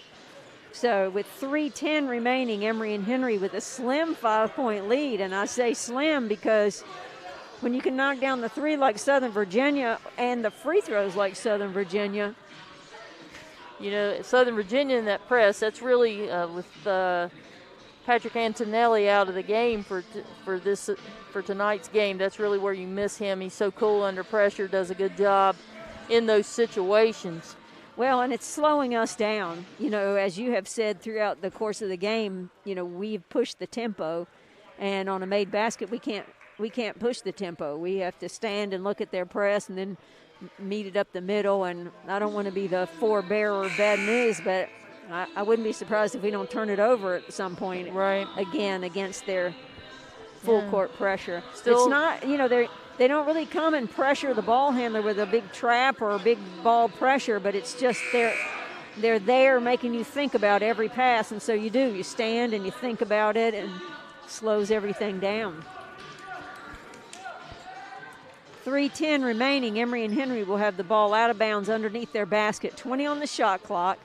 So with 3:10 remaining, Emory and Henry with a slim 5-point lead. And I say slim because when you can knock down the 3 like Southern Virginia and the free throws like Southern Virginia, You know, Southern Virginia in that press, that's really with Patrick Antonelli out of the game for tonight's game. That's really where you miss him. He's so cool under pressure, does a good job in those situations. Well, and it's slowing us down. You know, as you have said throughout the course of the game, you know, we've pushed the tempo, and on a made basket, we can't push the tempo. We have to stand and look at their press and then meet it up the middle. And I don't want to be the forebearer of bad news, but I wouldn't be surprised if we don't turn it over at some point again against their full court pressure. It's not, you know, they don't really come and pressure the ball handler with a big trap or a big ball pressure, but it's just they're there making you think about every pass, and so you stand and you think about it, and slows everything down. 3:10 remaining. Emory and Henry will have the ball out of bounds underneath their basket. 20 on the shot clock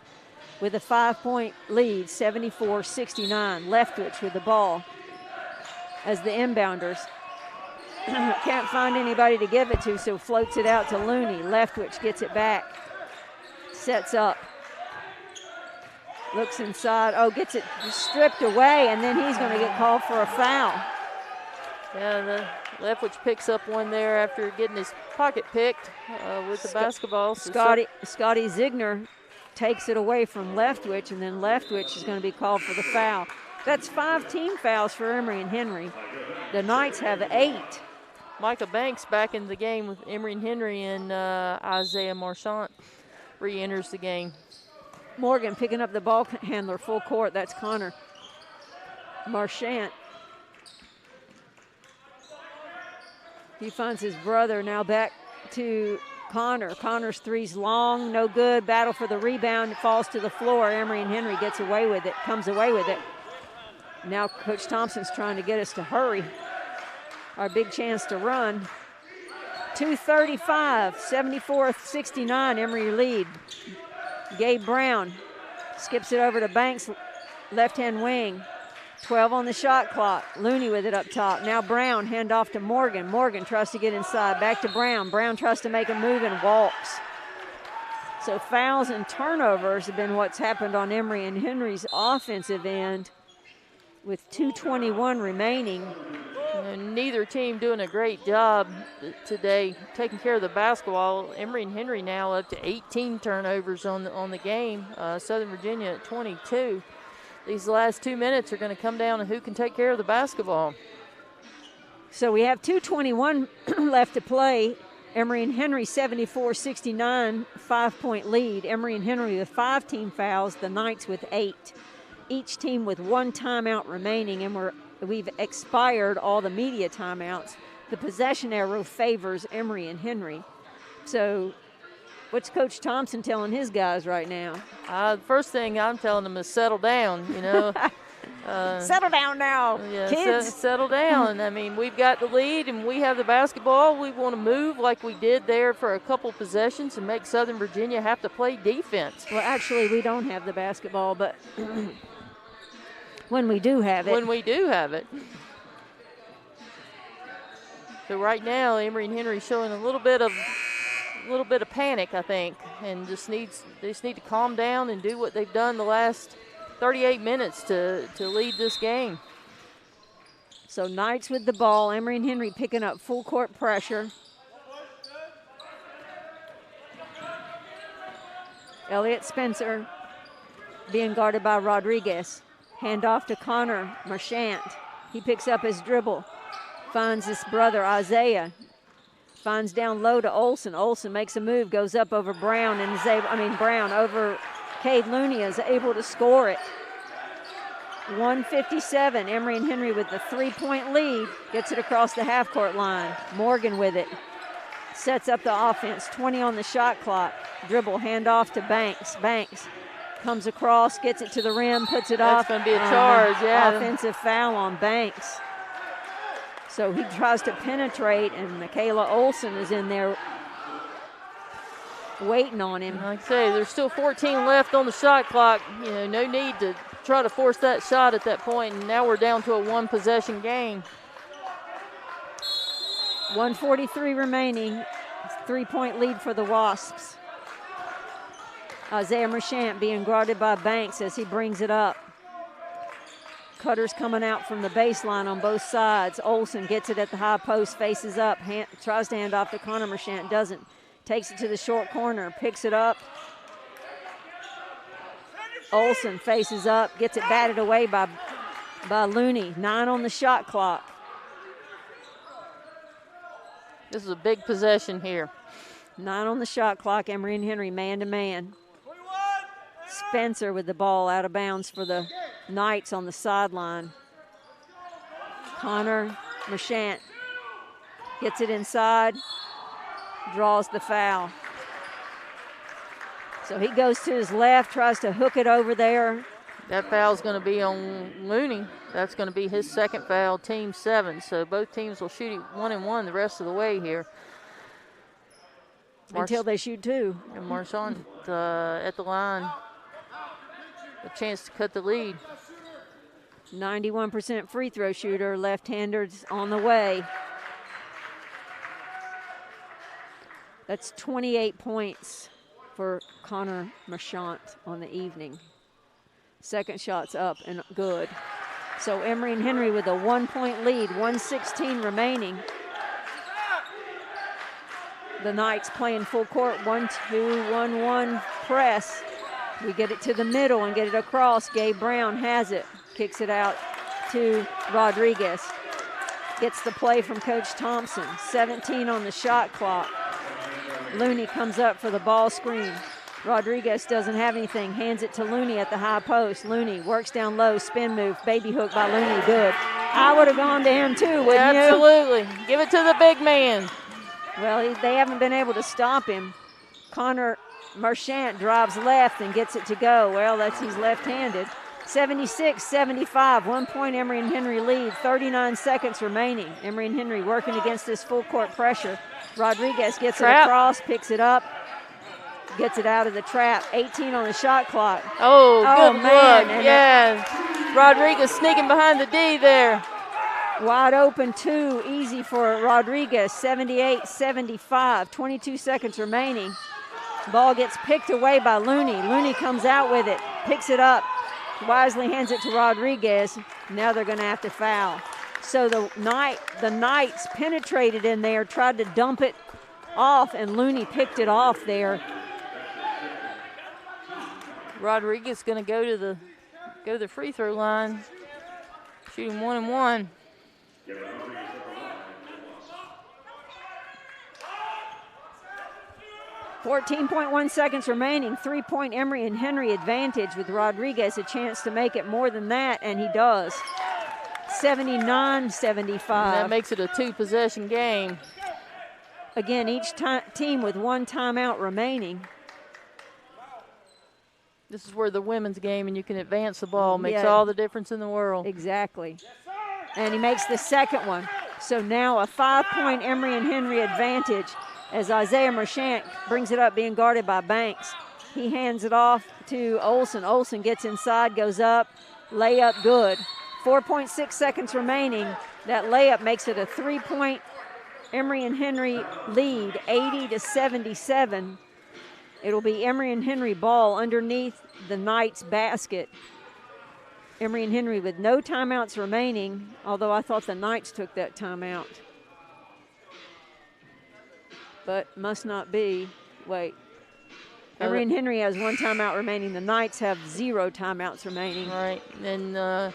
with a 5-point lead, 74-69. Leftwich with the ball as the inbounders. Can't find anybody to give it to, so floats it out to Looney. Leftwich gets it back. Sets up. Looks inside. Oh, gets it stripped away, and then he's going to get called for a foul. Yeah, Leftwich picks up one there after getting his pocket picked with the basketball. Scotty Ziegner takes it away from Leftwich, and then Leftwich is going to be called for the foul. That's 5 team fouls for Emory and Henry. The Knights have 8. Micah Banks back in the game with Emory and Henry, and Isaiah Marchant re-enters the game. Morgan picking up the ball handler full court. That's Connor Marchant. He finds his brother. Now back to Connor. Connor's three's long, no good. Battle for the rebound. Falls to the floor. Emory and Henry gets away with it, comes away with it. Now Coach Thompson's trying to get us to hurry. Our big chance to run. 2:35, 74-69, Emory lead. Gabe Brown skips it over to Banks, left-hand wing. 12 on the shot clock. Looney with it up top. Now Brown, hand off to Morgan. Morgan tries to get inside. Back to Brown. Brown tries to make a move and walks. So fouls and turnovers have been what's happened on Emory and Henry's offensive end with 2:21 remaining. Neither team doing a great job today taking care of the basketball. Emory and Henry now up to 18 turnovers on the game. Southern Virginia at 22. These last 2 minutes are going to come down to who can take care of the basketball. So we have 2:21 left to play. Emory and Henry 74-69, 5-point lead. Emory and Henry with 5 team fouls, the Knights with 8. Each team with 1 timeout remaining, and we've expired all the media timeouts. The possession arrow favors Emory and Henry. So what's Coach Thompson telling his guys right now? The first thing I'm telling them is settle down, you know. Settle down now, yeah, kids. Settle down. I mean, we've got the lead and we have the basketball. We want to move like we did there for a couple possessions and make Southern Virginia have to play defense. Well, actually, we don't have the basketball, but when we do have it. When we do have it. So right now, Emory and Henry showing a little bit of panic, I think, and they just need to calm down and do what they've done the last 38 minutes to lead this game. So Knights with the ball. Emory and Henry picking up full court pressure. Elliott Spencer being guarded by Rodriguez. Hand off to Connor Marchant. He picks up his dribble. Finds his brother Isaiah. Finds down low to Olsen. Olsen makes a move, goes up over Brown, and Brown over Cade Looney is able to score it. 1:57. Emory and Henry with the 3-point lead. Gets it across the half-court line. Morgan with it. Sets up the offense. 20 on the shot clock. Dribble, hand off to Banks. Banks comes across, gets it to the rim, puts it off. That's going to be a charge, yeah. Offensive foul on Banks. So he tries to penetrate, and Michaela Olsen is in there waiting on him. Like I say, there's still 14 left on the shot clock. You know, no need to try to force that shot at that point, and now we're down to a 1-possession game. 1:43 remaining. 3-point lead for the Wasps. Isaiah Marchant being guarded by Banks as he brings it up. Cutter's coming out from the baseline on both sides. Olsen gets it at the high post, faces up, tries to hand off to Connor Marchant, doesn't. Takes it to the short corner, picks it up. Olsen faces up, gets it batted away by Looney. 9 on the shot clock. This is a big possession here. 9 on the shot clock. Emory and Henry man-to-man. Spencer with the ball out of bounds for the Knights on the sideline. Connor Marchant gets it inside, draws the foul. So he goes to his left, tries to hook it over there. That foul's going to be on Looney. That's going to be his second foul, team 7. So both teams will shoot it 1-1 the rest of the way here. Until they shoot 2. And Marchant at the line. A chance to cut the lead. 91% free throw shooter, left-handers on the way. That's 28 points for Connor Marchant on the evening. Second shot's up and good. So Emory and Henry with a 1-point lead, 1:16 remaining. The Knights playing full court, 1-2, 1-1 press. We get it to the middle and get it across. Gabe Brown has it, kicks it out to Rodriguez. Gets the play from Coach Thompson. 17 on the shot clock. Looney comes up for the ball screen. Rodriguez doesn't have anything, hands it to Looney at the high post. Looney works down low, spin move, baby hook by Looney, good. I would have gone to him too, wouldn't you? Absolutely. Give it to the big man. Well, they haven't been able to stop him. Connor Marchant drives left and gets it to go. Well, he's left-handed. 76-75, 1 point Emory and Henry lead, 39 seconds remaining. Emory and Henry working against this full court pressure. Rodriguez gets it across, picks it up, gets it out of the trap. 18 on the shot clock. Oh good man. Look. Yeah. Rodriguez sneaking behind the D there. Wide open 2, easy for Rodriguez, 78-75, 22 seconds remaining. Ball gets picked away by Looney. Looney comes out with it, picks it up, wisely hands it to Rodriguez. Now they're going to have to foul. So the Knights penetrated in there, tried to dump it off, and Looney picked it off there. Rodriguez going to go to the free throw line, shooting 1-1. 14.1 seconds remaining. 3-point Emory and Henry advantage with Rodriguez a chance to make it more than that, and he does. 79-75. That makes it a 2-possession game. Again, each team with 1 timeout remaining. This is where the women's game and you can advance the ball makes all the difference in the world. Exactly. And he makes the second one. So now a 5-point Emory and Henry advantage as Isaiah Marchant brings it up, being guarded by Banks. He hands it off to Olsen. Olsen gets inside, goes up, layup good. 4.6 seconds remaining. That layup makes it a 3-point Emory and Henry lead, 80-77. It'll be Emory and Henry ball underneath the Knights basket. Emory and Henry with no timeouts remaining, although I thought the Knights took that timeout. But must not be. Wait. Emory and Henry has 1 timeout remaining. The Knights have 0 timeouts remaining. Right. And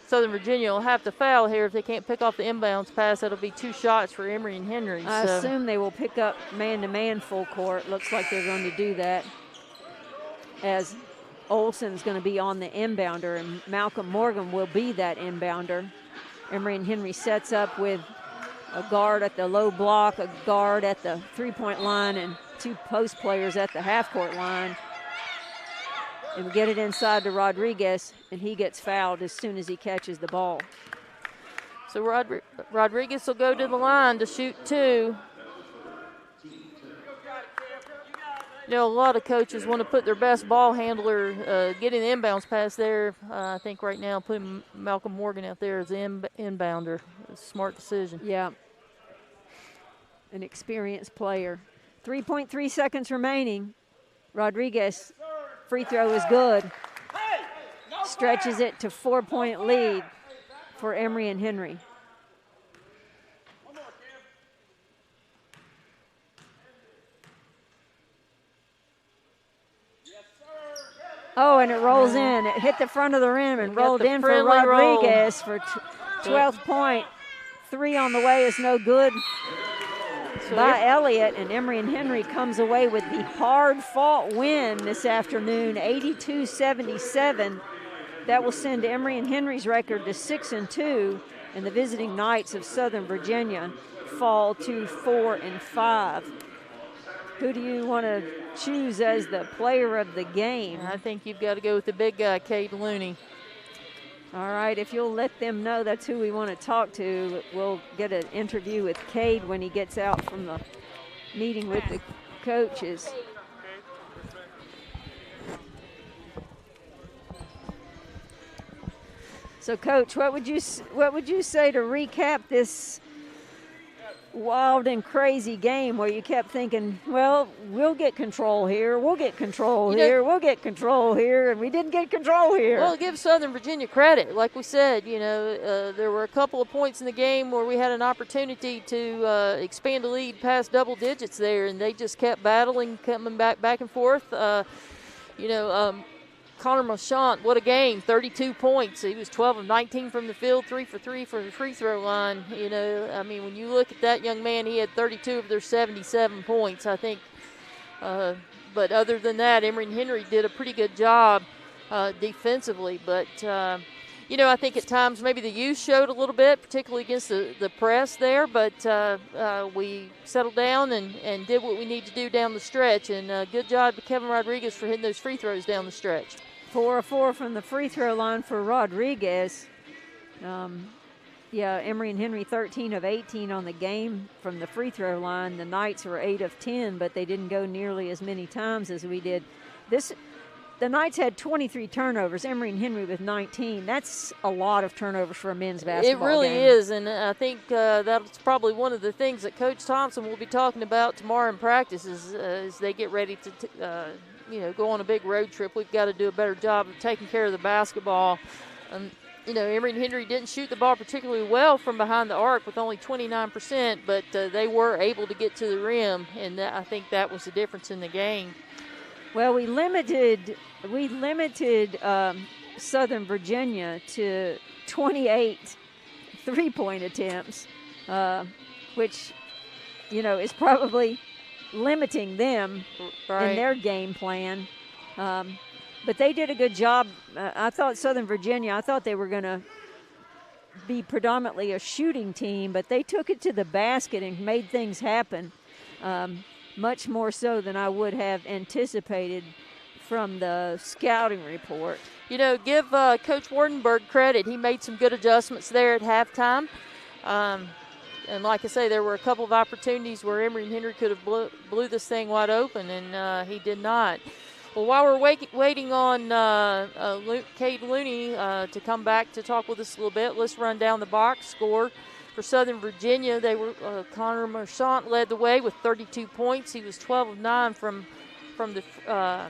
Southern Virginia will have to foul here if they can't pick off the inbounds pass. That'll be 2 shots for Emory and Henry. I assume they will pick up man-to-man full court. Looks like they're going to do that, as Olsen's going to be on the inbounder, and Malcolm Morgan will be that inbounder. Emory and Henry sets up with a guard at the low block, a guard at the 3-point line, and 2 post players at the half-court line. And we get it inside to Rodriguez, and he gets fouled as soon as he catches the ball. So Rodriguez will go to the line to shoot 2. You know, a lot of coaches want to put their best ball handler getting the inbounds pass there. I think right now putting Malcolm Morgan out there as the inbounder is a smart decision. Yeah. An experienced player. 3.3 seconds remaining. Rodriguez Free throw is good. Stretches it to 4-point lead for Emory and Henry. Oh, and it rolls in. It hit the front of the rim and rolled in for Rodriguez for 12th point. 3 on the way is no good by Elliott, and Emory and Henry comes away with the hard-fought win this afternoon, 82-77. That will send Emory and Henry's record to 6-2, and the visiting Knights of Southern Virginia fall to 4-5. Who do you want to choose as the player of the game? I think you've got to go with the big guy, Cade Looney. All right, if you'll let them know that's who we want to talk to, we'll get an interview with Cade when he gets out from the meeting with the coaches. So, Coach, what would you say to recap this wild and crazy game where you kept thinking, well, we'll get control here, we'll get control here, we'll get control here, and we didn't get control here? Well, give Southern Virginia credit. Like we said, there were a couple of points in the game where we had an opportunity to expand the lead past double digits there, and they just kept battling, coming back and forth. Connor Marchant, what a game, 32 points. He was 12 of 19 from the field, 3 for 3 from the free throw line. When you look at that young man, he had 32 of their 77 points, I think. But other than that, Emory and Henry did a pretty good job defensively. But, I think at times maybe the youth showed a little bit, particularly against the press there. But we settled down and did what we need to do down the stretch. And good job to Kevin Rodriguez for hitting those free throws down the stretch. 4 of 4 from the free throw line for Rodriguez. Emory and Henry 13 of 18 on the game from the free throw line. The Knights were 8 of 10, but they didn't go nearly as many times as we did. The Knights had 23 turnovers, Emory and Henry with 19. That's a lot of turnovers for a men's basketball game. It really game. is, and I think that's probably one of the things that Coach Thompson will be talking about tomorrow in practice as they get ready to go on a big road trip. We've got to do a better job of taking care of the basketball. Emory and Henry didn't shoot the ball particularly well from behind the arc with only 29%, but they were able to get to the rim, and I think that was the difference in the game. Well, we limited Southern Virginia to 28 three-point attempts, which, is probably limiting them in their game plan. But they did a good job. I thought Southern Virginia, they were going to be predominantly a shooting team, but they took it to the basket and made things happen. Much more so than I would have anticipated from the scouting report. Give Coach Wardenberg credit. He made some good adjustments there at halftime. And like I say, there were a couple of opportunities where Emory and Henry could have blew this thing wide open, and he did not. Well, while we're waiting on Cade Looney to come back to talk with us a little bit, let's run down the box score. For Southern Virginia, Connor Marchant led the way with 32 points. He was 12 of 9 from the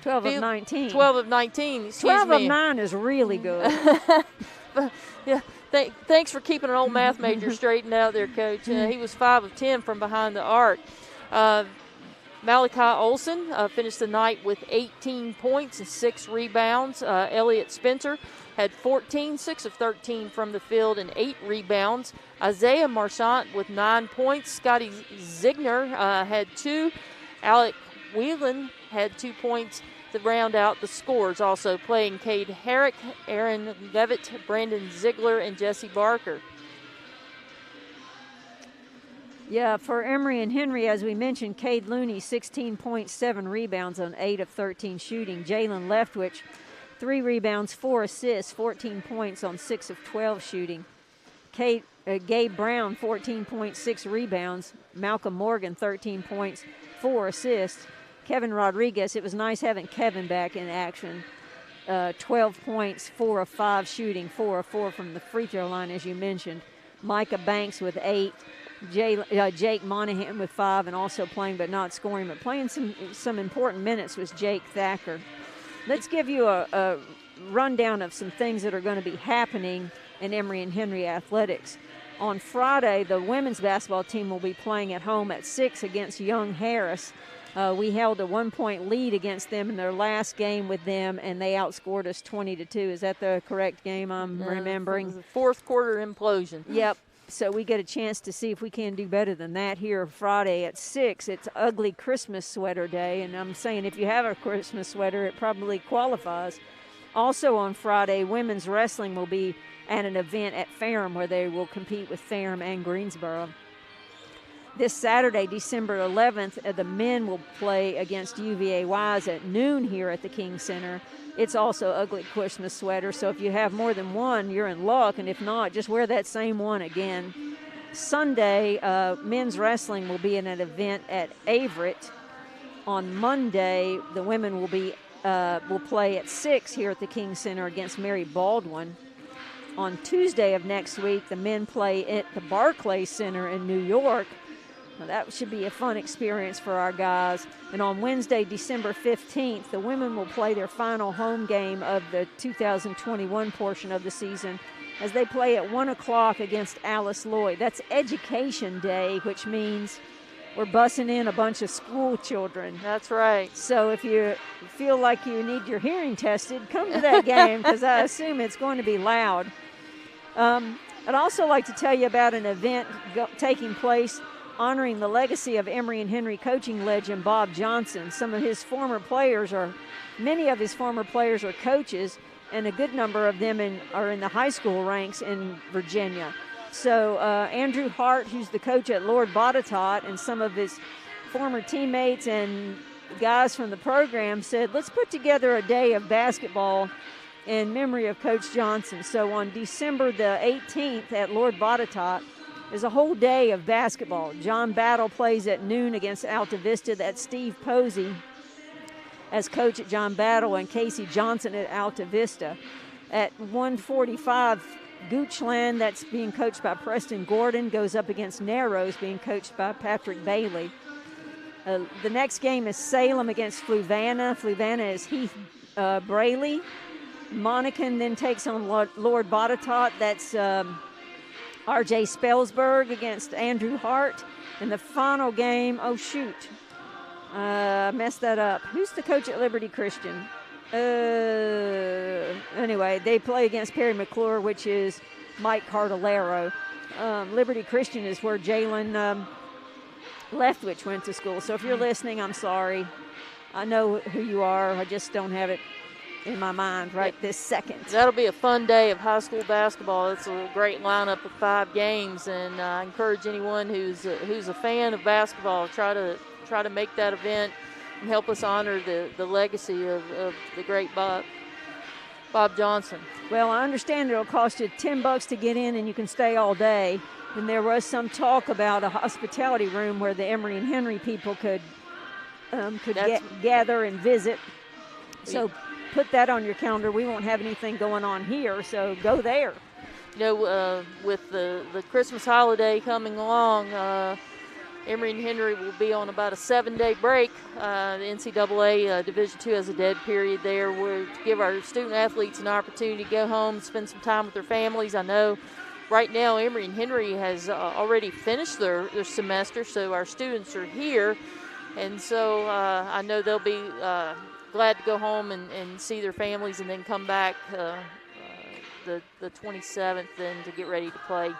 12 of 19. 12 of 19. 12 of 9 is really good. Yeah. Thanks for keeping an old math major straightened out there, Coach. He was 5 of 10 from behind the arc. Malachi Olson finished the night with 18 points and 6 rebounds. Elliott Spencer had 14, 6 of 13 from the field, and 8 rebounds. Isaiah Marchant with 9 points. Scotty Ziegner had 2. Alec Whelan had 2 points to round out the scores. Also playing Cade Herrick, Aaron Levitt, Brandon Ziegler, and Jesse Barker. Yeah, for Emory and Henry, as we mentioned, Cade Looney, 16.7 rebounds on 8 of 13 shooting. Jalen Leftwich, 3 rebounds, 4 assists, 14 points on 6 of 12 shooting. Gabe Brown, 14.6 rebounds. Malcolm Morgan, 13 points, 4 assists. Kevin Rodriguez, it was nice having Kevin back in action. 12 points, 4 of 5 shooting, 4 of 4 from the free throw line, as you mentioned. Micah Banks with 8. Jake Monahan with 5, and also playing but not scoring, but playing some important minutes was Jake Thacker. Let's give you a rundown of some things that are going to be happening in Emory and Henry athletics. On Friday, the women's basketball team will be playing at home at 6 against Young Harris. We held a 1-point lead against them in their last game with them, and they outscored us 20-2. Is that the correct game I'm remembering? It was a fourth quarter implosion. Yep. So we get a chance to see if we can do better than that here Friday at 6. It's Ugly Christmas Sweater Day, and I'm saying if you have a Christmas sweater, it probably qualifies. Also on Friday, women's wrestling will be at an event at Ferrum where they will compete with Ferrum and Greensboro. This Saturday, December 11th, the men will play against UVA-Wise at noon here at the King Center. It's also Ugly Christmas Sweater, so if you have more than one, you're in luck, and if not, just wear that same one again. Sunday, men's wrestling will be in an event at Averett. On Monday, the women will play at 6 here at the King Center against Mary Baldwin. On Tuesday of next week, the men play at the Barclays Center in New York. Now, that should be a fun experience for our guys. And on Wednesday, December 15th, the women will play their final home game of the 2021 portion of the season as they play at 1 o'clock against Alice Lloyd. That's Education Day, which means we're bussing in a bunch of school children. That's right. So if you feel like you need your hearing tested, come to that game because I assume it's going to be loud. I'd also like to tell you about an event taking place honoring the legacy of Emory and Henry coaching legend Bob Johnson. Many of his former players are coaches, and a good number of them are in the high school ranks in Virginia. So Andrew Hart, who's the coach at Lord Botetourt, and some of his former teammates and guys from the program said, let's put together a day of basketball in memory of Coach Johnson. So on December the 18th at Lord Botetourt, there's a whole day of basketball. John Battle plays at noon against Alta Vista. That's Steve Posey as coach at John Battle and Casey Johnson at Alta Vista. At 1:45, Goochland, that's being coached by Preston Gordon, goes up against Narrows, being coached by Patrick Bailey. The next game is Salem against Fluvanna. Fluvanna is Heath Braley. Monacan then takes on Lord Botetourt. That's R.J. Spellsberg against Andrew Hart. And the final game, messed that up. Who's the coach at Liberty Christian? Anyway, they play against Perry McClure, which is Mike Cardellaro. Liberty Christian is where Jalen Leftwich went to school. So if you're listening, I'm sorry. I know who you are. I just don't have it in my mind right this second. That'll be a fun day of high school basketball. It's a great lineup of 5 games, and I encourage anyone who's a fan of basketball try to make that event and help us honor the legacy of the great Bob Johnson. Well, I understand it'll cost you $10 to get in, and you can stay all day. And there was some talk about a hospitality room where the Emory and Henry people could gather and visit. So put that on your calendar. We won't have anything going on here, so go there. You know, with the Christmas holiday coming along, Emory and Henry will be on about a 7-day break. The NCAA Division II has a dead period there where to give our student athletes an opportunity to go home, spend some time with their families. I know right now Emory and Henry has already finished their semester, so our students are here. And so I know they'll be glad to go home and see their families and then come back the 27th then to get ready to play,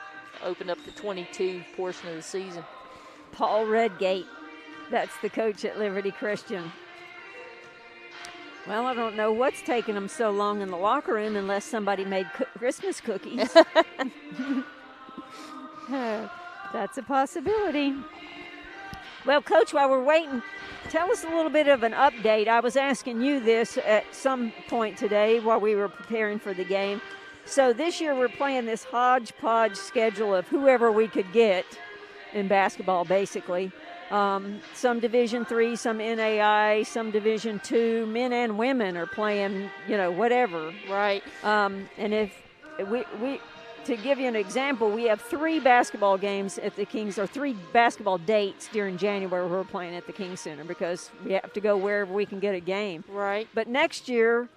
open up the 22 portion of the season. Paul Redgate, that's the coach at Liberty Christian. Well, I don't know what's taking them so long in the locker room unless somebody made Christmas cookies. That's a possibility. Well, Coach, while we're waiting, tell us a little bit of an update. I was asking you this at some point today while we were preparing for the game. So this year we're playing this hodgepodge schedule of whoever we could get in basketball, basically. Some Division III, some NAI, some Division II, men and women are playing, whatever. Right. And if we to give you an example, we have 3 basketball games at the Kings, or 3 basketball dates during January where we're playing at the Kings Center because we have to go wherever we can get a game. Right. But next year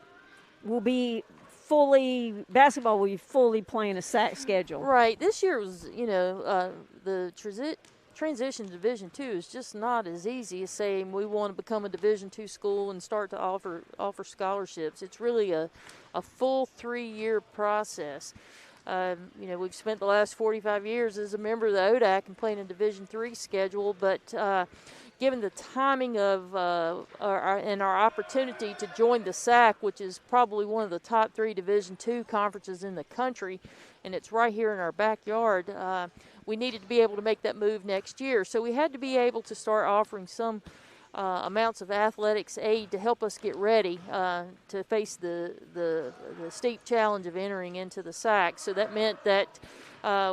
basketball will be fully playing a SAC schedule. Right. This year was, the transition to Division II is just not as easy as saying we want to become a Division II school and start to offer scholarships. It's really a full 3-year process. We've spent the last 45 years as a member of the ODAC and playing a Division III schedule, but given the timing of our opportunity to join the SAC, which is probably one of the top 3 Division II conferences in the country, and it's right here in our backyard, we needed to be able to make that move next year. So we had to be able to start offering some amounts of athletics aid to help us get ready to face the steep challenge of entering into the SAC. So that meant that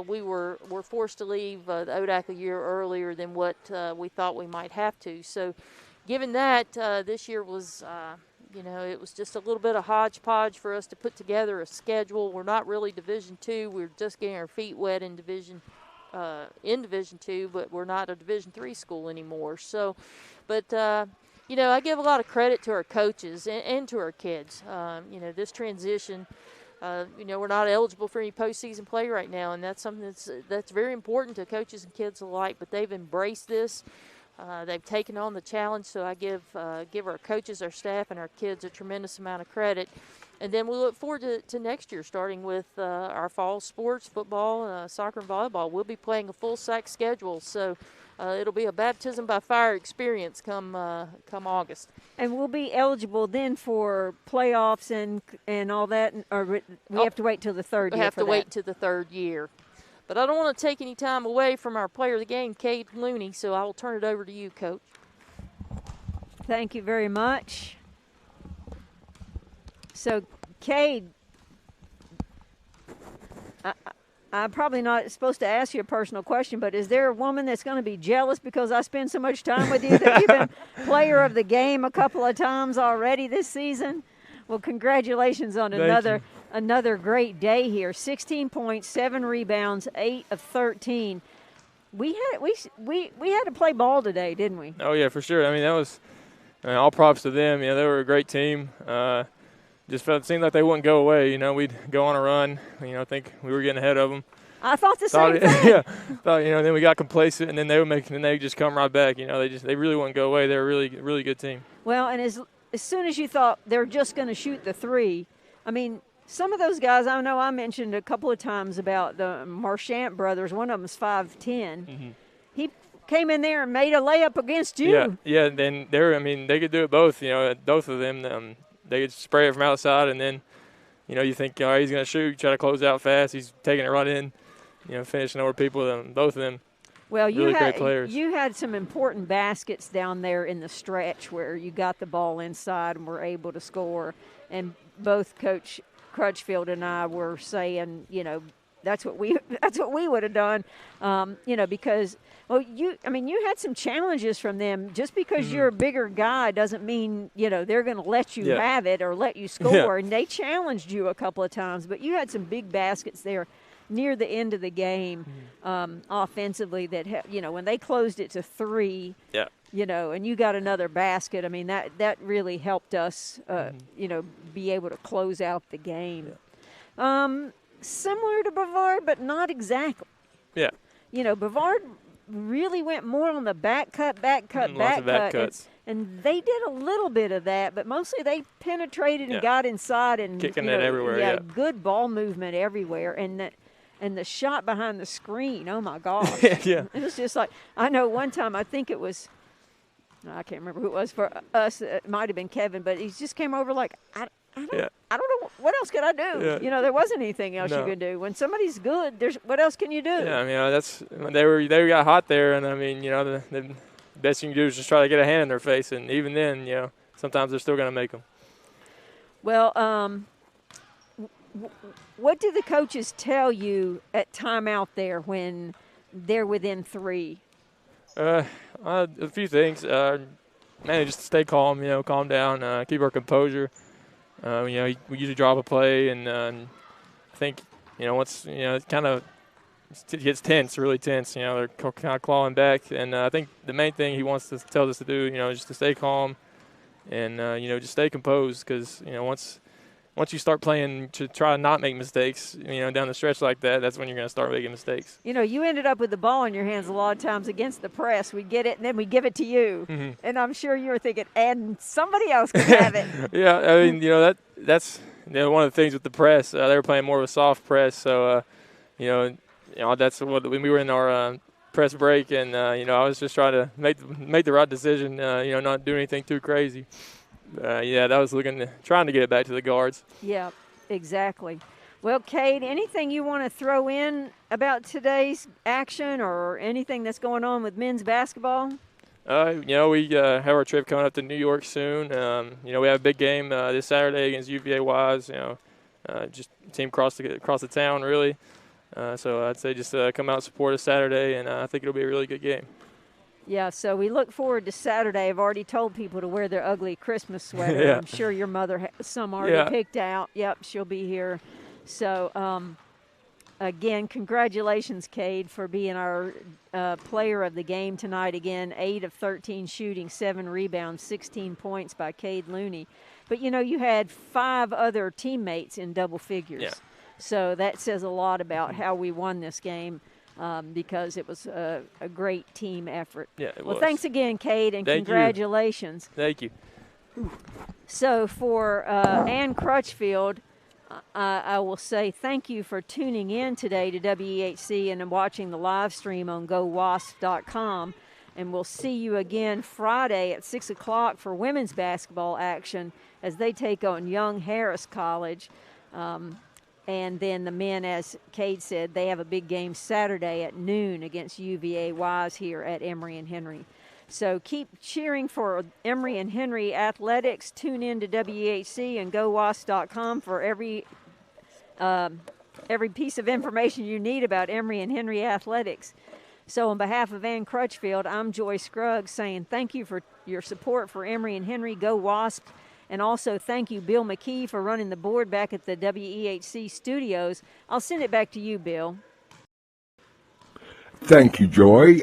we were forced to leave the ODAC a year earlier than what we thought we might have to. So given that, this year was, it was just a little bit of hodgepodge for us to put together a schedule. We're not really Division II. We're just getting our feet wet in Division II, but we're not a Division III school anymore. So, but I give a lot of credit to our coaches and to our kids. This transition, we're not eligible for any postseason play right now, and that's something that's very important to coaches and kids alike. But they've embraced this. They've taken on the challenge, so I give our coaches, our staff, and our kids a tremendous amount of credit. And then we look forward to next year, starting with our fall sports, football, soccer, and volleyball. We'll be playing a full SAC schedule, so it'll be a baptism by fire experience come August. And we'll be eligible then for playoffs and all that, or we have to wait till the third year. We have to wait till the 3rd year. But I don't want to take any time away from our player of the game, Cade Looney, so I will turn it over to you, Coach. Thank you very much. So, Cade, I'm probably not supposed to ask you a personal question, but is there a woman that's going to be jealous because I spend so much time with you that you've been player of the game a couple of times already this season? Well, congratulations on another great day here. 16 points, 7 rebounds, 8 of 13. We had to play ball today, didn't we? Oh yeah, for sure. I mean, that was all props to them. They were a great team. It seemed like they wouldn't go away. We'd go on a run. I think we were getting ahead of them. I thought the same thing. Yeah, then we got complacent, and then they just come right back. They really wouldn't go away. They're a really, really good team. Well, and as soon as you thought they're just going to shoot the 3, I mean, some of those guys, I know I mentioned a couple of times about the Marchant brothers. One of them's 5'10". Mm-hmm. He came in there and made a layup against you. Yeah. Then they could do it both. Both of them. They could spray it from outside, and then, you think, all right, he's going to shoot, try to close out fast. He's taking it right in, finishing over people. Both of them. Well, really great players. You had some important baskets down there in the stretch where you got the ball inside and were able to score. And both Coach Crutchfield and I were saying, that's what we would have done, because you had some challenges from them. Just because you're a bigger guy doesn't mean they're going to let you have it or let you score. And they challenged you a couple of times, but you had some big baskets there near the end of the game, offensively. That when they closed it to 3. Yeah. And you got another basket. I mean, that really helped us, be able to close out the game. Yeah. Similar to Brevard, but not exactly. Yeah. Brevard really went more on the back cut. And they did a little bit of that, but mostly they penetrated and got inside and kicking it everywhere. Yeah, good ball movement everywhere, and the shot behind the screen. Oh my gosh! Yeah, it was just like, I know one time, I think it was, I can't remember who it was for us. It might have been Kevin, but he just came over like, I don't know, what else can I do? Yeah. There wasn't anything else you can do. When somebody's good, what else can you do? Yeah, they got hot there, and the best you can do is just try to get a hand in their face, and even then, sometimes they're still going to make them. Well, what do the coaches tell you at timeout there when they're within 3? A few things. Just stay calm, calm down, keep our composure. We usually drop a play, and I think once it kind of gets tense, really tense. They're kind of clawing back, and I think the main thing he wants to tell us to do, is just to stay calm and just stay composed, because once you start playing to try to not make mistakes, down the stretch like that, that's when you're going to start making mistakes. You ended up with the ball in your hands a lot of times against the press. We get it, and then we give it to you. Mm-hmm. And I'm sure you were thinking, and somebody else can have it. Yeah, I mean, that's one of the things with the press. They were playing more of a soft press, so that's what we were in our press break, and I was just trying to make the right decision. Not do anything too crazy. That was trying to get it back to the guards. Yeah, exactly. Well, Cade, anything you want to throw in about today's action or anything that's going on with men's basketball? We have our trip coming up to New York soon. We have a big game this Saturday against UVA Wise. Just team across the town, really. So I'd say just come out and support us Saturday, and I think it'll be a really good game. Yeah, so we look forward to Saturday. I've already told people to wear their ugly Christmas sweater. Yeah. I'm sure your mother has some already picked out. Yep, she'll be here. So, again, congratulations, Cade, for being our player of the game tonight. Again, 8 of 13 shooting, 7 rebounds, 16 points by Cade Looney. But, you had 5 other teammates in double figures. Yeah. So that says a lot about how we won this game. Because it was a great team effort. Yeah, it was. was. Thanks again, Cade, and Thank congratulations. you. Thank you. So for Ann Crutchfield, I will say thank you for tuning in today to WEHC and watching the live stream on GoWasp.com. And we'll see you again Friday at 6 o'clock for women's basketball action as they take on Young Harris College. And then the men, as Cade said, they have a big game Saturday at noon against UVA Wise here at Emory and Henry. So keep cheering for Emory and Henry athletics. Tune in to WEHC and GoWasp.com for every piece of information you need about Emory and Henry athletics. So on behalf of Ann Crutchfield, I'm Joy Scruggs saying thank you for your support for Emory and Henry. Go Wasp. And also thank you, Bill McKee, for running the board back at the WEHC studios. I'll send it back to you, Bill. Thank you, Joy.